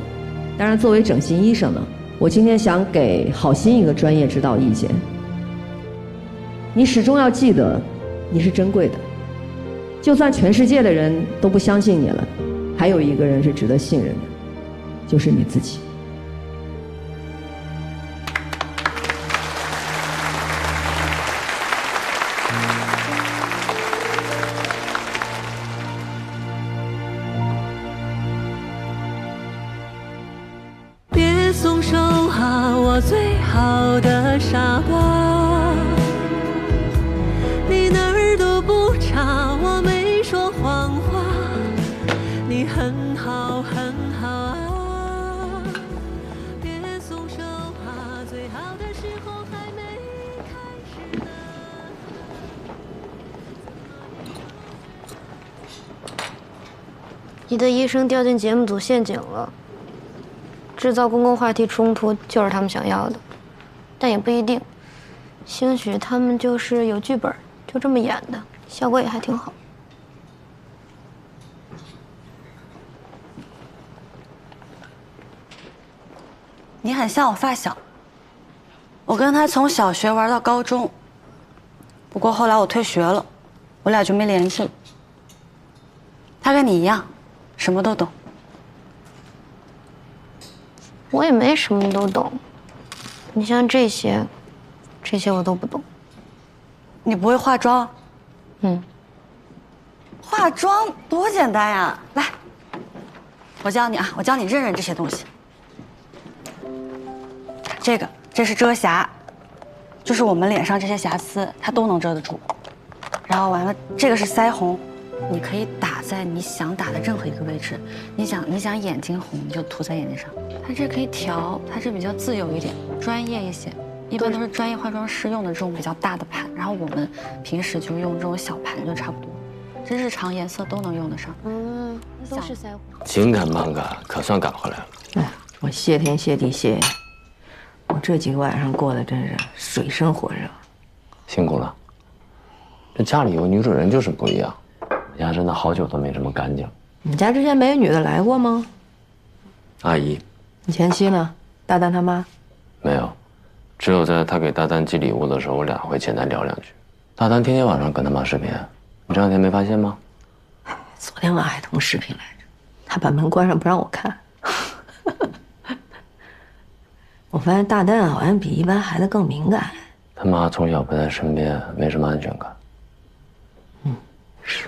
S23: 当然作为整形医生呢，我今天想给郝欣一个专业指导意见。你始终要记得，你是珍贵的。就算全世界的人都不相信你了，还有一个人是值得信任的，就是你自己。
S24: 别松手啊，我最好的傻瓜，你哪儿都不差，我没说谎话，你很好很好啊，别松手啊，最好的时候还没开始呢。
S21: 你的医生掉进节目组陷阱了。制造公共话题冲突就是他们想要的，但也不一定。兴许他们就是有剧本，就这么演的，效果也还挺好。
S12: 你很像我发小，我跟他从小学玩到高中，不过后来我退学了，我俩就没联系了。他跟你一样，什么都懂。
S21: 我也没什么都懂，你像这些我都不懂。
S12: 你不会化妆？化妆多简单呀！来，我教你啊，我教你认这些东西。这是遮瑕，就是我们脸上这些瑕疵，它都能遮得住。然后完了，这个是腮红，你可以打在你想打的任何一个位置。你想眼睛红，你就涂在眼睛上。它这可以调，它这比较自由一点，专业一些。一般都是专业化妆师用的这种比较大的盘，然后我们平时就用这种小盘就差不多。这日常颜色都能用得上。
S21: 都是腮红。
S7: 紧赶慢赶，可算赶回来了。
S23: 哎，我谢天谢地谢谢你，我这几个晚上过得真是水深火热。
S7: 辛苦了。这家里有女主人就是不一样，我家真的好久都没这么干净。
S23: 你家之前没有女的来过吗？
S7: 阿姨。
S23: 你前妻呢？大丹他妈？
S7: 没有，只有在他给大丹寄礼物的时候，我俩会简单聊两句。大丹天天晚上跟他妈视频，你这两天没发现吗？
S23: 昨天晚上还通视频来着，他把门关上不让我看。我发现大丹好像比一般孩子更敏感。
S7: 他妈从小不在身边，没什么安全感。
S1: 是。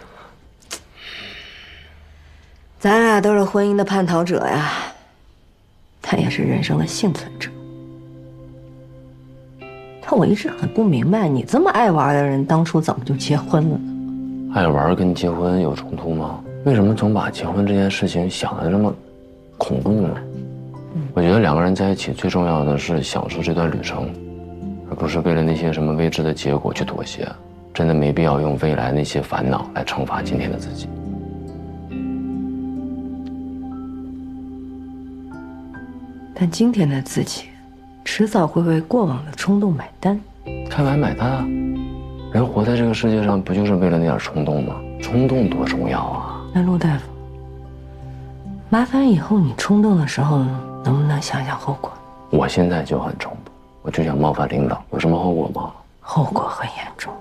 S1: 咱俩都是婚姻的叛逃者呀，他也是人生的幸存者。但我一直很不明白，你这么爱玩的人，当初怎么就结婚了呢？
S7: 爱玩跟结婚有冲突吗？为什么总把结婚这件事情想得这么恐怖呢？我觉得两个人在一起最重要的是享受这段旅程，而不是为了那些什么未知的结果去妥协。真的没必要用未来那些烦恼来惩罚今天的自己。
S1: 但今天的自己，迟早会为过往的冲动买单。
S7: 开完买单啊！人活在这个世界上，不就是为了那点冲动吗？冲动多重要啊！
S1: 那陆大夫，麻烦以后你冲动的时候，能不能想想后果？
S7: 我现在就很冲动，我就想冒犯领导，有什么后果吗？
S1: 后果很严重。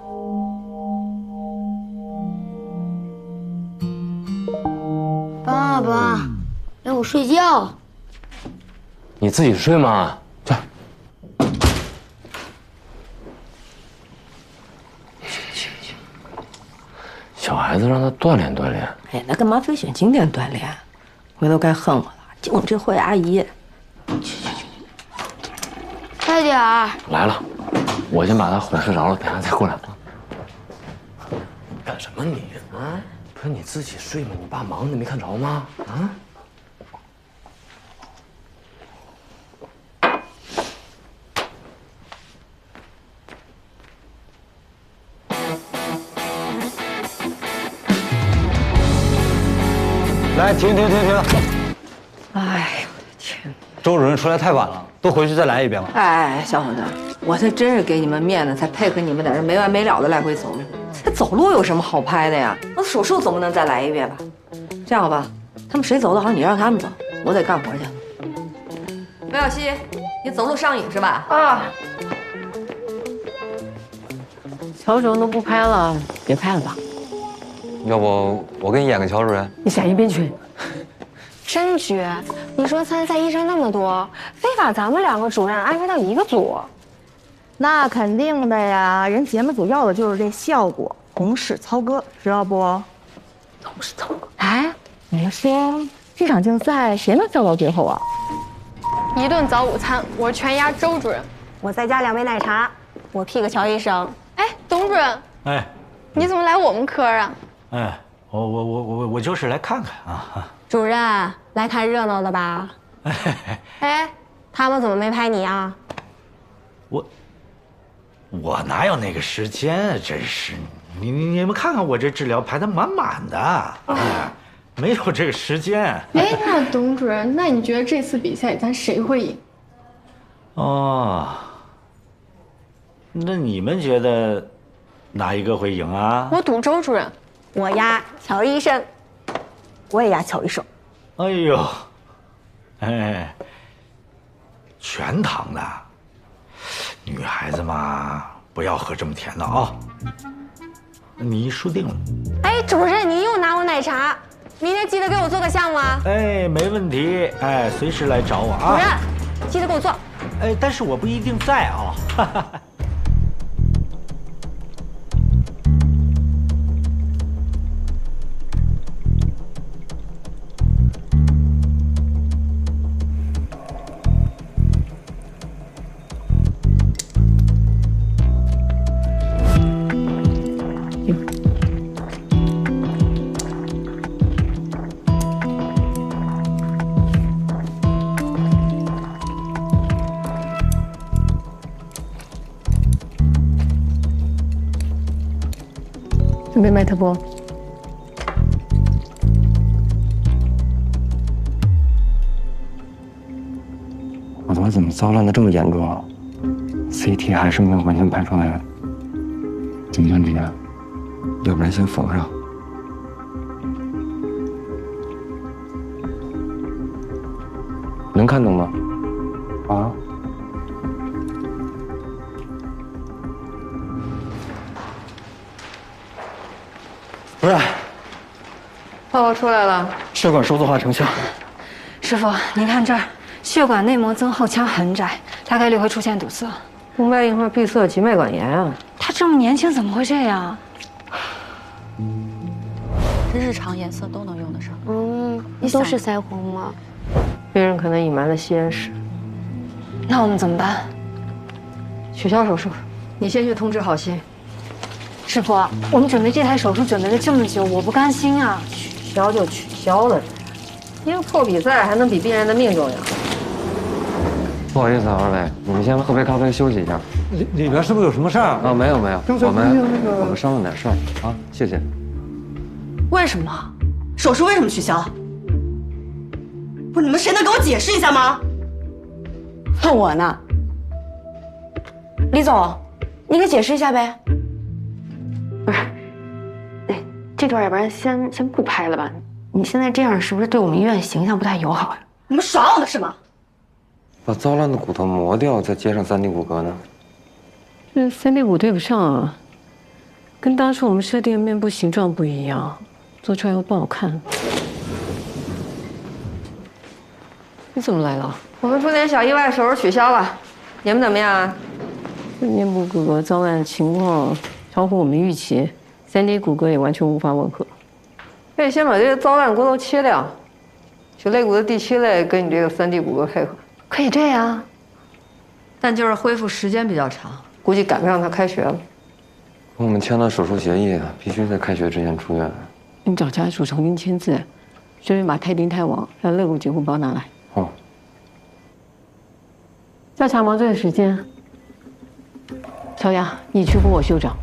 S21: 爸爸，让我睡觉。
S7: 你自己睡嘛，去。小孩子让他锻炼锻炼。
S1: 哎，那干嘛非选经典锻炼？回头该恨我了。就你这坏阿姨。
S21: 快点儿。
S7: 来了，我先把他哄睡着了，等下再过来。干什么你啊？不是你自己睡吗？你爸忙，你没看着吗？啊？
S15: 来，停！
S1: 哎呦我的天！
S15: 周主任出来太晚了，都回去再来一遍吧。
S1: 哎，小伙子，我这真是给你们面子，才配合你们在这没完没了的来回走路。这走路有什么好拍的呀？那手术总不能再来一遍吧？这样吧，他们谁走得好，你让他们走，我得干活去。魏小西，你走路上瘾是吧？啊。
S4: 乔主任都不拍了，别拍了吧。
S11: 要不我给你演个乔主任？
S4: 你闪一边去。
S21: 真绝！你说参赛医生那么多，非把咱们两个主任安排到一个组？
S3: 那肯定的呀，人节目组要的就是这效果，同事操戈，知道不？
S21: 同事操戈。
S3: 哎，你们说这场竞赛谁能笑到最后啊？
S13: 一顿早午餐，我全压周主任。
S10: 我再加2杯奶茶，我 P 个乔医生。
S13: 哎，董主任。
S16: 哎，
S13: 你怎么来我们科啊？
S16: 哎，我就是来看看啊。
S10: 主任来看热闹的吧？哎，他们怎么没拍你啊？
S16: 我哪有那个时间啊！真是，你们看看我这治疗排得满满的，哎，没有这个时间。
S13: 哎，那董主任，那你觉得这次比赛咱谁会赢？
S16: 哦，那你们觉得哪一个会赢啊？
S13: 我赌周主任。
S10: 我压乔医生。我也压乔医生。
S16: 哎呦，哎，全糖的，女孩子嘛，不要喝这么甜的啊。你输定了。
S10: 哎，主任，你又拿我奶茶，明天记得给我做个项目啊。
S16: 哎，没问题，哎，随时来找我啊。
S10: 主任，记得给我做。
S16: 哎，但是我不一定在啊。哈哈。
S4: 准备麦特波。
S11: 我他妈怎么骚乱的这么严重啊 ？CT 还是没有完全排出来，怎么样，这样？要不然先缝上。能看懂吗？啊？
S20: 主任，
S1: 报告出来了，
S20: 血管收缩化成像。
S10: 师傅，您看这儿，血管内膜增厚腔很窄，大概率会出现堵塞。
S1: 动脉硬化闭塞、急脉管炎啊！
S12: 他这么年轻，怎么会这样？日常颜色都能用得上。
S21: 都是腮红吗？
S1: 病人可能隐瞒了吸烟史。
S12: 那我们怎么办？
S1: 取消手术，你先去通知好心。
S10: 师傅，我们准备这台手术准备了这么久，我不甘心啊！
S1: 取消就取消了，一个破比赛还能比病人的命重要？
S11: 不好意思啊，二位，你们先喝杯咖啡休息一下。
S16: 里边是不是有什么事儿啊？
S11: 没有，我们商量点事儿啊，谢谢。
S19: 为什么？手术为什么取消？不是你们谁能给我解释一下吗？
S12: 问我呢？李总，你给解释一下呗。不是，这段要不然先不拍了吧？你现在这样是不是对我们医院形象不太友好呀？
S19: 你们耍我呢是吗？
S11: 把糟烂的骨头磨掉，再接上3D 骨骼呢？
S4: 这3D 骨对不上啊，跟当初我们设定的面部形状不一样，做出来又不好看。你怎么来了？
S1: 我们出点小意外，手术取消了。你们怎么样啊？
S4: 面部骨骼糟烂情况超乎我们预期，3D 骨骼也完全无法吻合。
S1: 可以先把这个糟烂骨头切掉，取肋骨的第7类跟你这个3D 骨骼配合。
S12: 可以这样，
S1: 但就是恢复时间比较长，估计赶不上他开学了。
S11: 我们签了手术协议，必须在开学之前出院。
S4: 你找家属重新签字，顺便把泰丁泰王还有肋骨截骨包拿来。
S11: 哦。
S4: 加强麻醉的时间。小杨，你去跟我休长。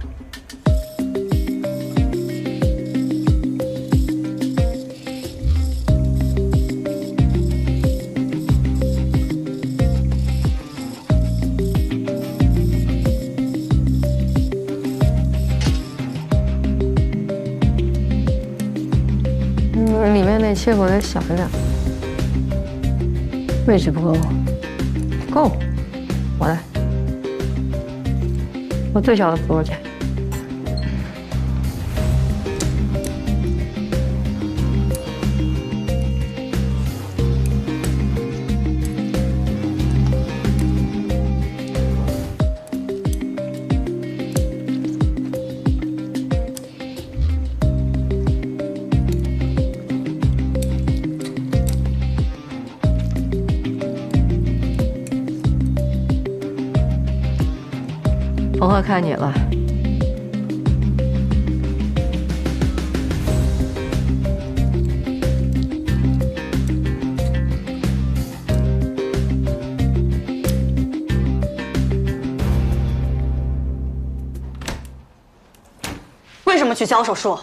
S1: 里面那切口得小一点，
S4: 位置不够。
S1: 够，我来。我最小的多少钱？冯鹤，看你了。
S12: 为什么取消手术？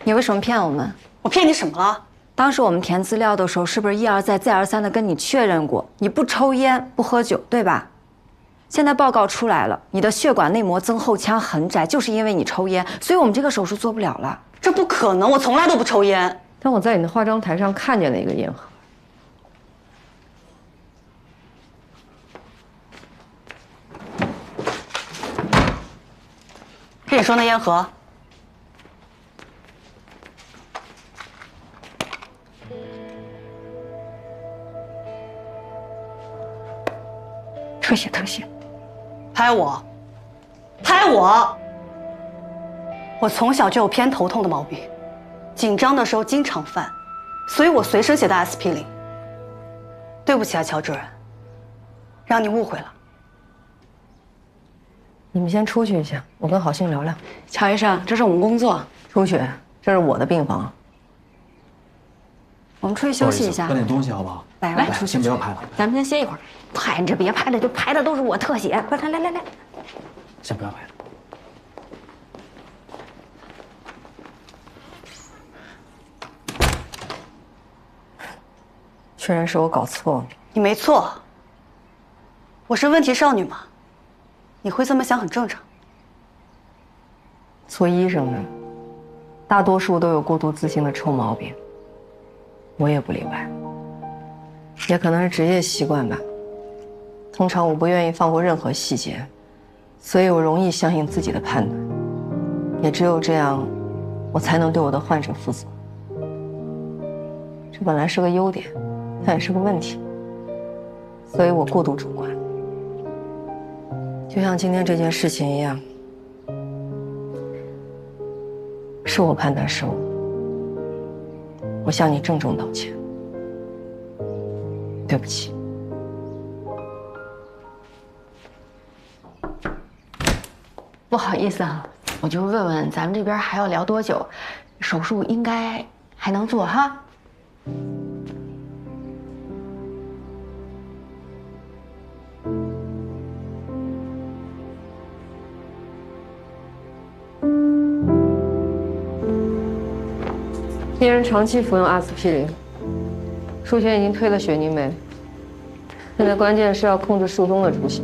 S10: 你为什么骗我们？
S12: 我骗你什么了？
S10: 当时我们填资料的时候，是不是一而再再而三的跟你确认过，你不抽烟不喝酒，对吧？现在报告出来了，你的血管内膜增厚腔很窄，就是因为你抽烟，所以我们这个手术做不了了。
S12: 这不可能，我从来都不抽烟。
S1: 但我在你的化妆台上看见了一个烟盒。
S12: 是你说那烟盒？
S10: 特写特写，
S12: 拍我，拍我！我从小就有偏头痛的毛病，紧张的时候经常犯，所以我随身携带 aspirin。对不起啊，乔主任，让你误会了。
S1: 你们先出去一下，我跟郝信聊聊。
S12: 乔医生，这是我们工作。
S1: 出去，这是我的病房。
S10: 我们出去休息一下，
S20: 搬点东西好不好？
S10: 来，
S20: 出去，先不要拍了，
S10: 咱们先歇一会儿。拍你这别拍了，就拍的都是我特写。快来，
S20: 先不要拍了。
S1: 确认是我搞错了。
S12: 你没错，我是问题少女嘛，你会这么想很正常。
S1: 做医生的，大多数都有过度自信的臭毛病，我也不例外。也可能是职业习惯吧。通常我不愿意放过任何细节，所以我容易相信自己的判断。也只有这样，我才能对我的患者负责。这本来是个优点，但也是个问题。所以我过度主观。就像今天这件事情一样，是我判断失误，我向你郑重道歉，对不起。
S9: 不好意思啊，我就问问咱们这边还要聊多久？手术应该还能做哈？
S1: 病人长期服用阿司匹林，术前已经推了血凝酶，现在关键是要控制术中的出血。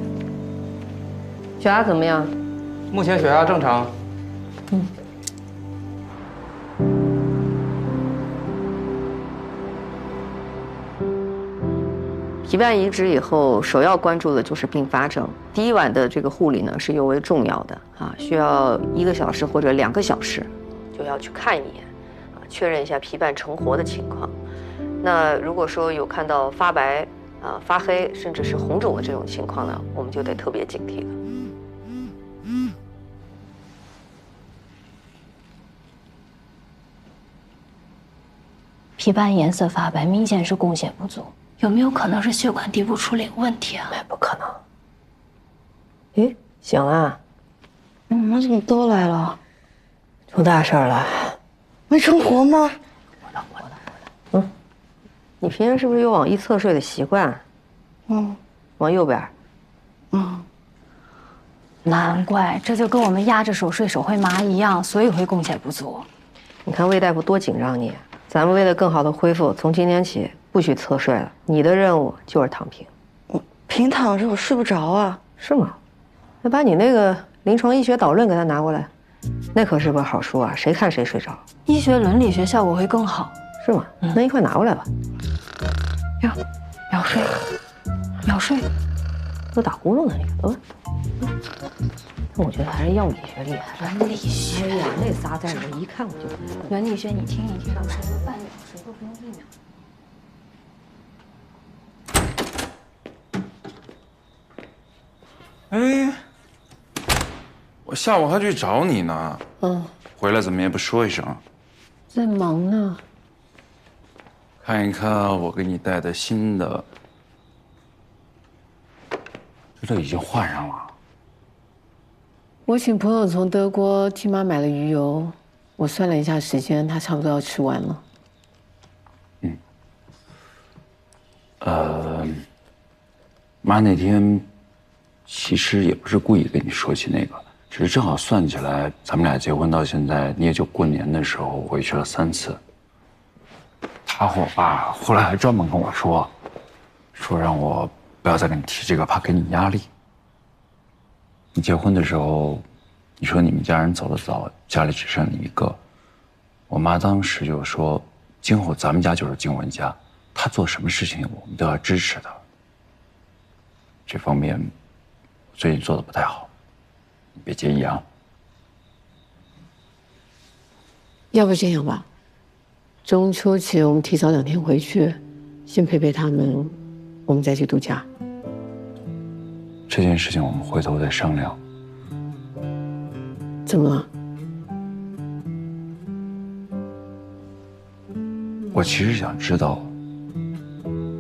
S1: 血压怎么样？
S5: 目前血压正常。
S1: 皮瓣移植以后，首要关注的就是并发症。第一晚的这个护理呢是尤为重要的啊，需要1个小时或者2个小时，就要去看一眼，确认一下皮瓣成活的情况。那如果说有看到发白、发黑，甚至是红肿的这种情况呢，我们就得特别警惕了。
S10: 皮瓣颜色发白，明显是供血不足，有没有可能是血管底部处理有问题啊？
S1: 不可能。诶，醒了？
S12: 你们怎么都来了？
S1: 出大事了。
S12: 没成活吗？
S1: 你平时是不是有往一侧睡的习惯？往右边。
S10: 难怪，这就跟我们压着手睡手会麻一样，所以会供血不足。
S1: 你看魏大夫多紧张你，咱们为了更好的恢复，从今天起不许侧睡了。你的任务就是躺平。
S12: 平躺着我睡不着啊。
S1: 是吗？那把你那个临床医学导论给他拿过来，那可是本好书啊，谁看谁睡着。
S10: 医学伦理学效果会更好。
S1: 是吗？那一块拿过来吧。
S10: 秒睡，秒睡，
S1: 都打呼噜呢，你看都。那我觉得还是药理学厉害。
S10: 伦理学，
S1: 哎呀，那仨字我一看我就。
S10: 伦理学，你听一听。
S1: 半秒谁都不用1秒。
S2: 哎，我下午还去找你呢。回来怎么也不说一声？
S4: 在忙呢。
S2: 看一看我给你带的新的，这都已经换上了。
S4: 我请朋友从德国替妈买了鱼油，我算了一下时间，他差不多要吃完了。
S2: 妈那天其实也不是故意跟你说起那个，只是正好算起来，咱们俩结婚到现在，你也就过年的时候回去了3次。他和我爸后来还专门跟我说让我不要再跟你提这个，怕给你压力。你结婚的时候，你说你们家人走得早，家里只剩你一个。我妈当时就说，今后咱们家就是静文家，她做什么事情我们都要支持她。这方面，我最近做的不太好，你别介意啊。
S4: 要不这样吧，中秋节我们提早2天回去，先陪陪他们，我们再去度假。
S2: 这件事情我们回头再商量。
S4: 怎么了？
S2: 我其实想知道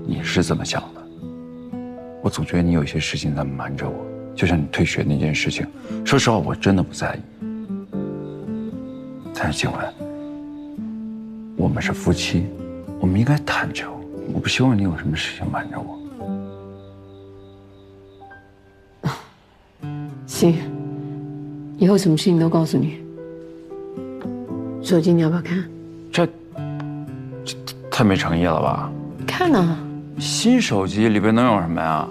S2: 你是怎么想的。我总觉得你有些事情在瞒着我，就像你退学那件事情，说实话我真的不在意。但是静文，我们是夫妻，我们应该坦诚。我不希望你有什么事情瞒着我。
S4: 行，以后什么事情都告诉你。手机你要不要看？
S2: 这太没诚意了吧？
S4: 看呢。
S2: 新手机里边能有什么呀？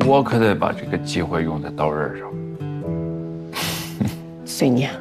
S2: 我可得把这个机会用在刀刃上。
S4: 随你啊。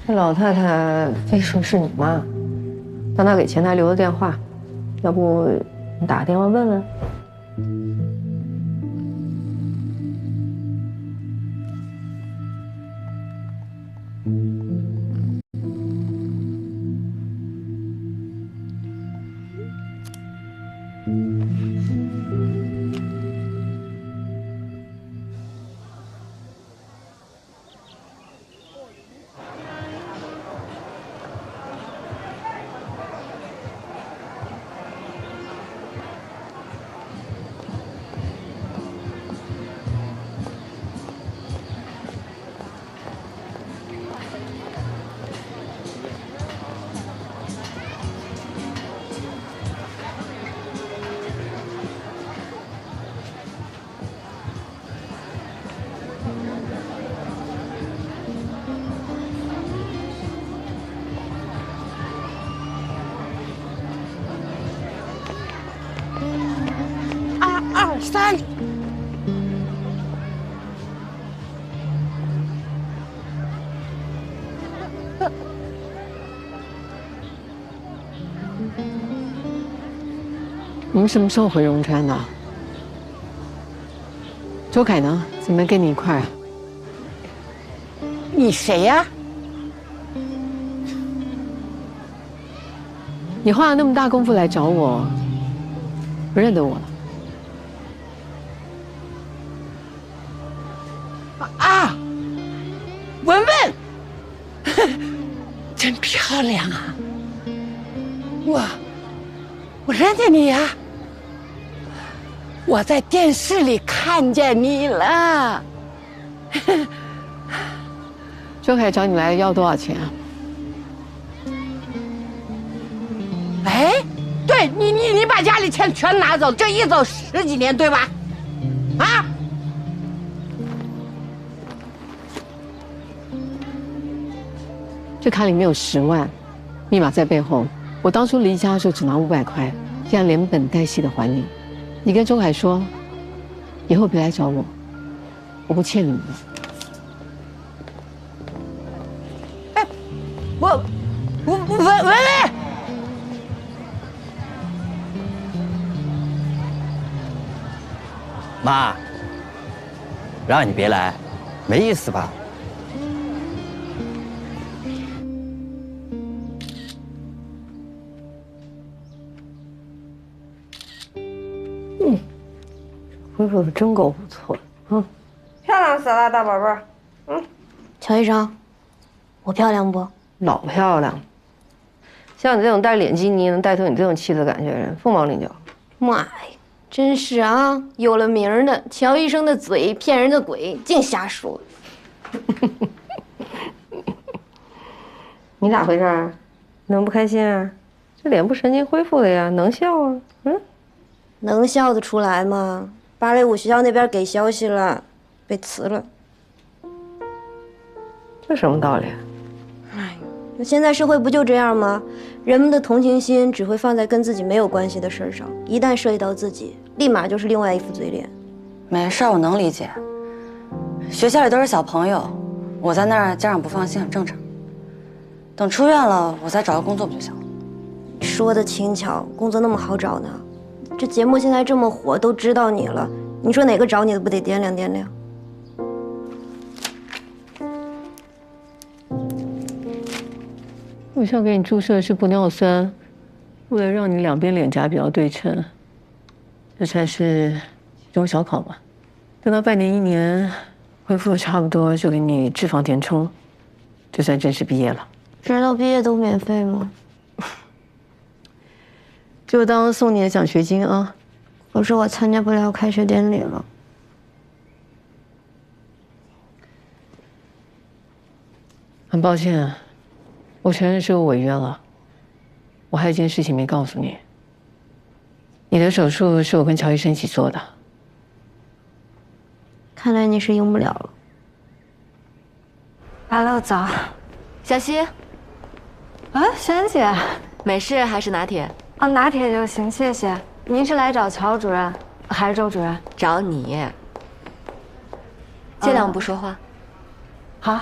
S1: 这老太太非说是你妈，让她给前台留的电话，要不你打个电话问问？2、
S6: 3。
S4: 你们什么时候回荣川的？周凯呢？怎么没跟你一块儿啊？
S6: 你谁呀？
S4: 你花了那么大功夫来找我，不认得我了？
S6: 啊，文文，真漂亮啊！我认得你呀，我在电视里看见你了。
S4: 周凯找你来要多少钱啊？
S6: 哎，对你把家里钱全拿走，这一走10几年，对吧？啊？
S4: 这卡里面有10万，密码在背后。我当初离家的时候只拿500块，现在连本带息的还你。你跟周凯说，以后别来找我，我不欠你们的。
S6: 哎，文文，
S20: 妈，让你别来，没意思吧？
S1: 恢复的真够不错的，
S3: 漂亮死了，大宝贝儿。
S21: 乔医生，我漂亮不？
S1: 老漂亮。像你这种带脸基尼能带出你这种气质感觉的人，凤毛麟角。
S21: 妈呀，真是啊，有了名儿的乔医生的嘴骗人的鬼，净瞎说。
S1: 你咋回事啊？能不开心啊？这脸部神经恢复了呀，能笑啊？
S21: 能笑得出来吗？芭蕾舞学校那边给消息了，被辞了。
S1: 这什么道理？
S21: 那现在社会不就这样吗？人们的同情心只会放在跟自己没有关系的事上，一旦涉及到自己，立马就是另外一副嘴脸。
S12: 没事，我能理解。学校里都是小朋友，我在那儿家长不放心很正常。等出院了，我再找个工作不就行了？
S21: 说的轻巧，工作那么好找呢？这节目现在这么火，都知道你了，你说哪个找你的不得掂量掂量？
S4: 我想给你注射的是玻尿酸，为了让你两边脸颊比较对称，这才是中小考嘛。等到半年1年恢复的差不多，就给你脂肪填充，就算正式毕业了。
S21: 直到毕业都免费吗？
S4: 就当送你的奖学金啊！
S21: 可是我参加不了开学典礼了。
S4: 很抱歉，我承认是我违约了。我还有一件事情没告诉你，你的手术是我跟乔医生一起做的。
S21: 看来你是赢不了了。Hello， 早。
S18: 小溪。
S21: 啊，珊姐。
S18: 美式还是拿铁？
S21: 哦，拿铁就行，谢谢。您是来找乔主任还是周主任？
S18: 找你。尽量不说话。
S21: 好。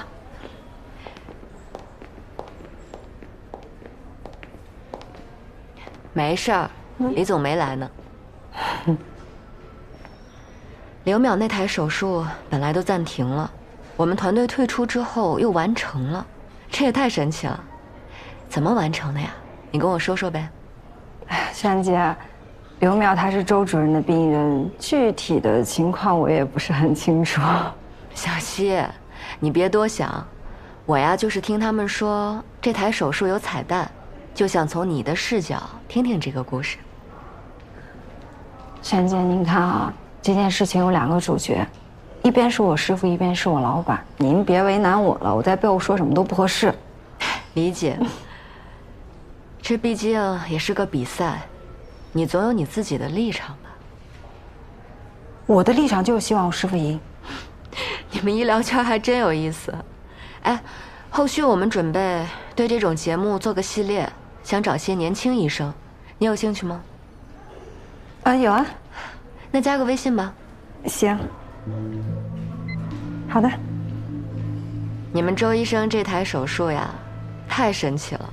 S18: 没事儿，李总没来呢。刘淼那台手术本来都暂停了，我们团队退出之后又完成了，这也太神奇了。怎么完成的呀？你跟我说说呗。
S8: 哎呀，萱姐，刘淼他是周主任的病人，具体的情况我也不是很清楚。
S18: 小溪，你别多想，我呀就是听他们说这台手术有彩蛋，就想从你的视角听听这个故事。
S8: 萱姐，您看啊，这件事情有2个主角，一边是我师傅，一边是我老板，您别为难我了，我在背后说什么都不合适。
S18: 理解。这毕竟也是个比赛，你总有你自己的立场吧？
S8: 我的立场就是希望我师傅赢。
S18: 你们医疗圈还真有意思。哎，后续我们准备对这种节目做个系列，想找些年轻医生，你有兴趣吗？
S8: 有啊。
S18: 那加个微信吧。
S8: 行。好的。
S18: 你们周医生这台手术呀，太神奇了，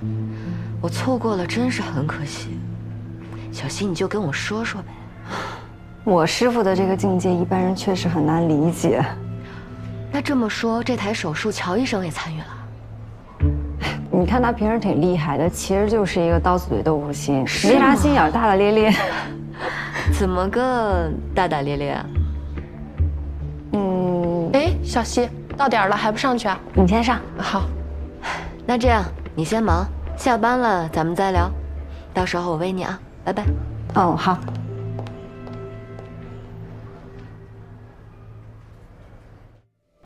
S18: 我错过了真是很可惜。小溪，你就跟我说说呗。
S8: 我师傅的这个境界，一般人确实很难理解。
S18: 那这么说，这台手术乔医生也参与了？
S8: 你看他平时挺厉害的，其实就是一个刀子嘴豆腐心，没啥心眼，大大咧咧。
S18: 怎么个大大咧咧啊？
S13: 哎，小溪，到点了还不上去啊？
S8: 你先上。
S13: 好。
S18: 那这样你先忙，下班了咱们再聊，到时候我喂你啊，拜拜。
S8: 哦，好。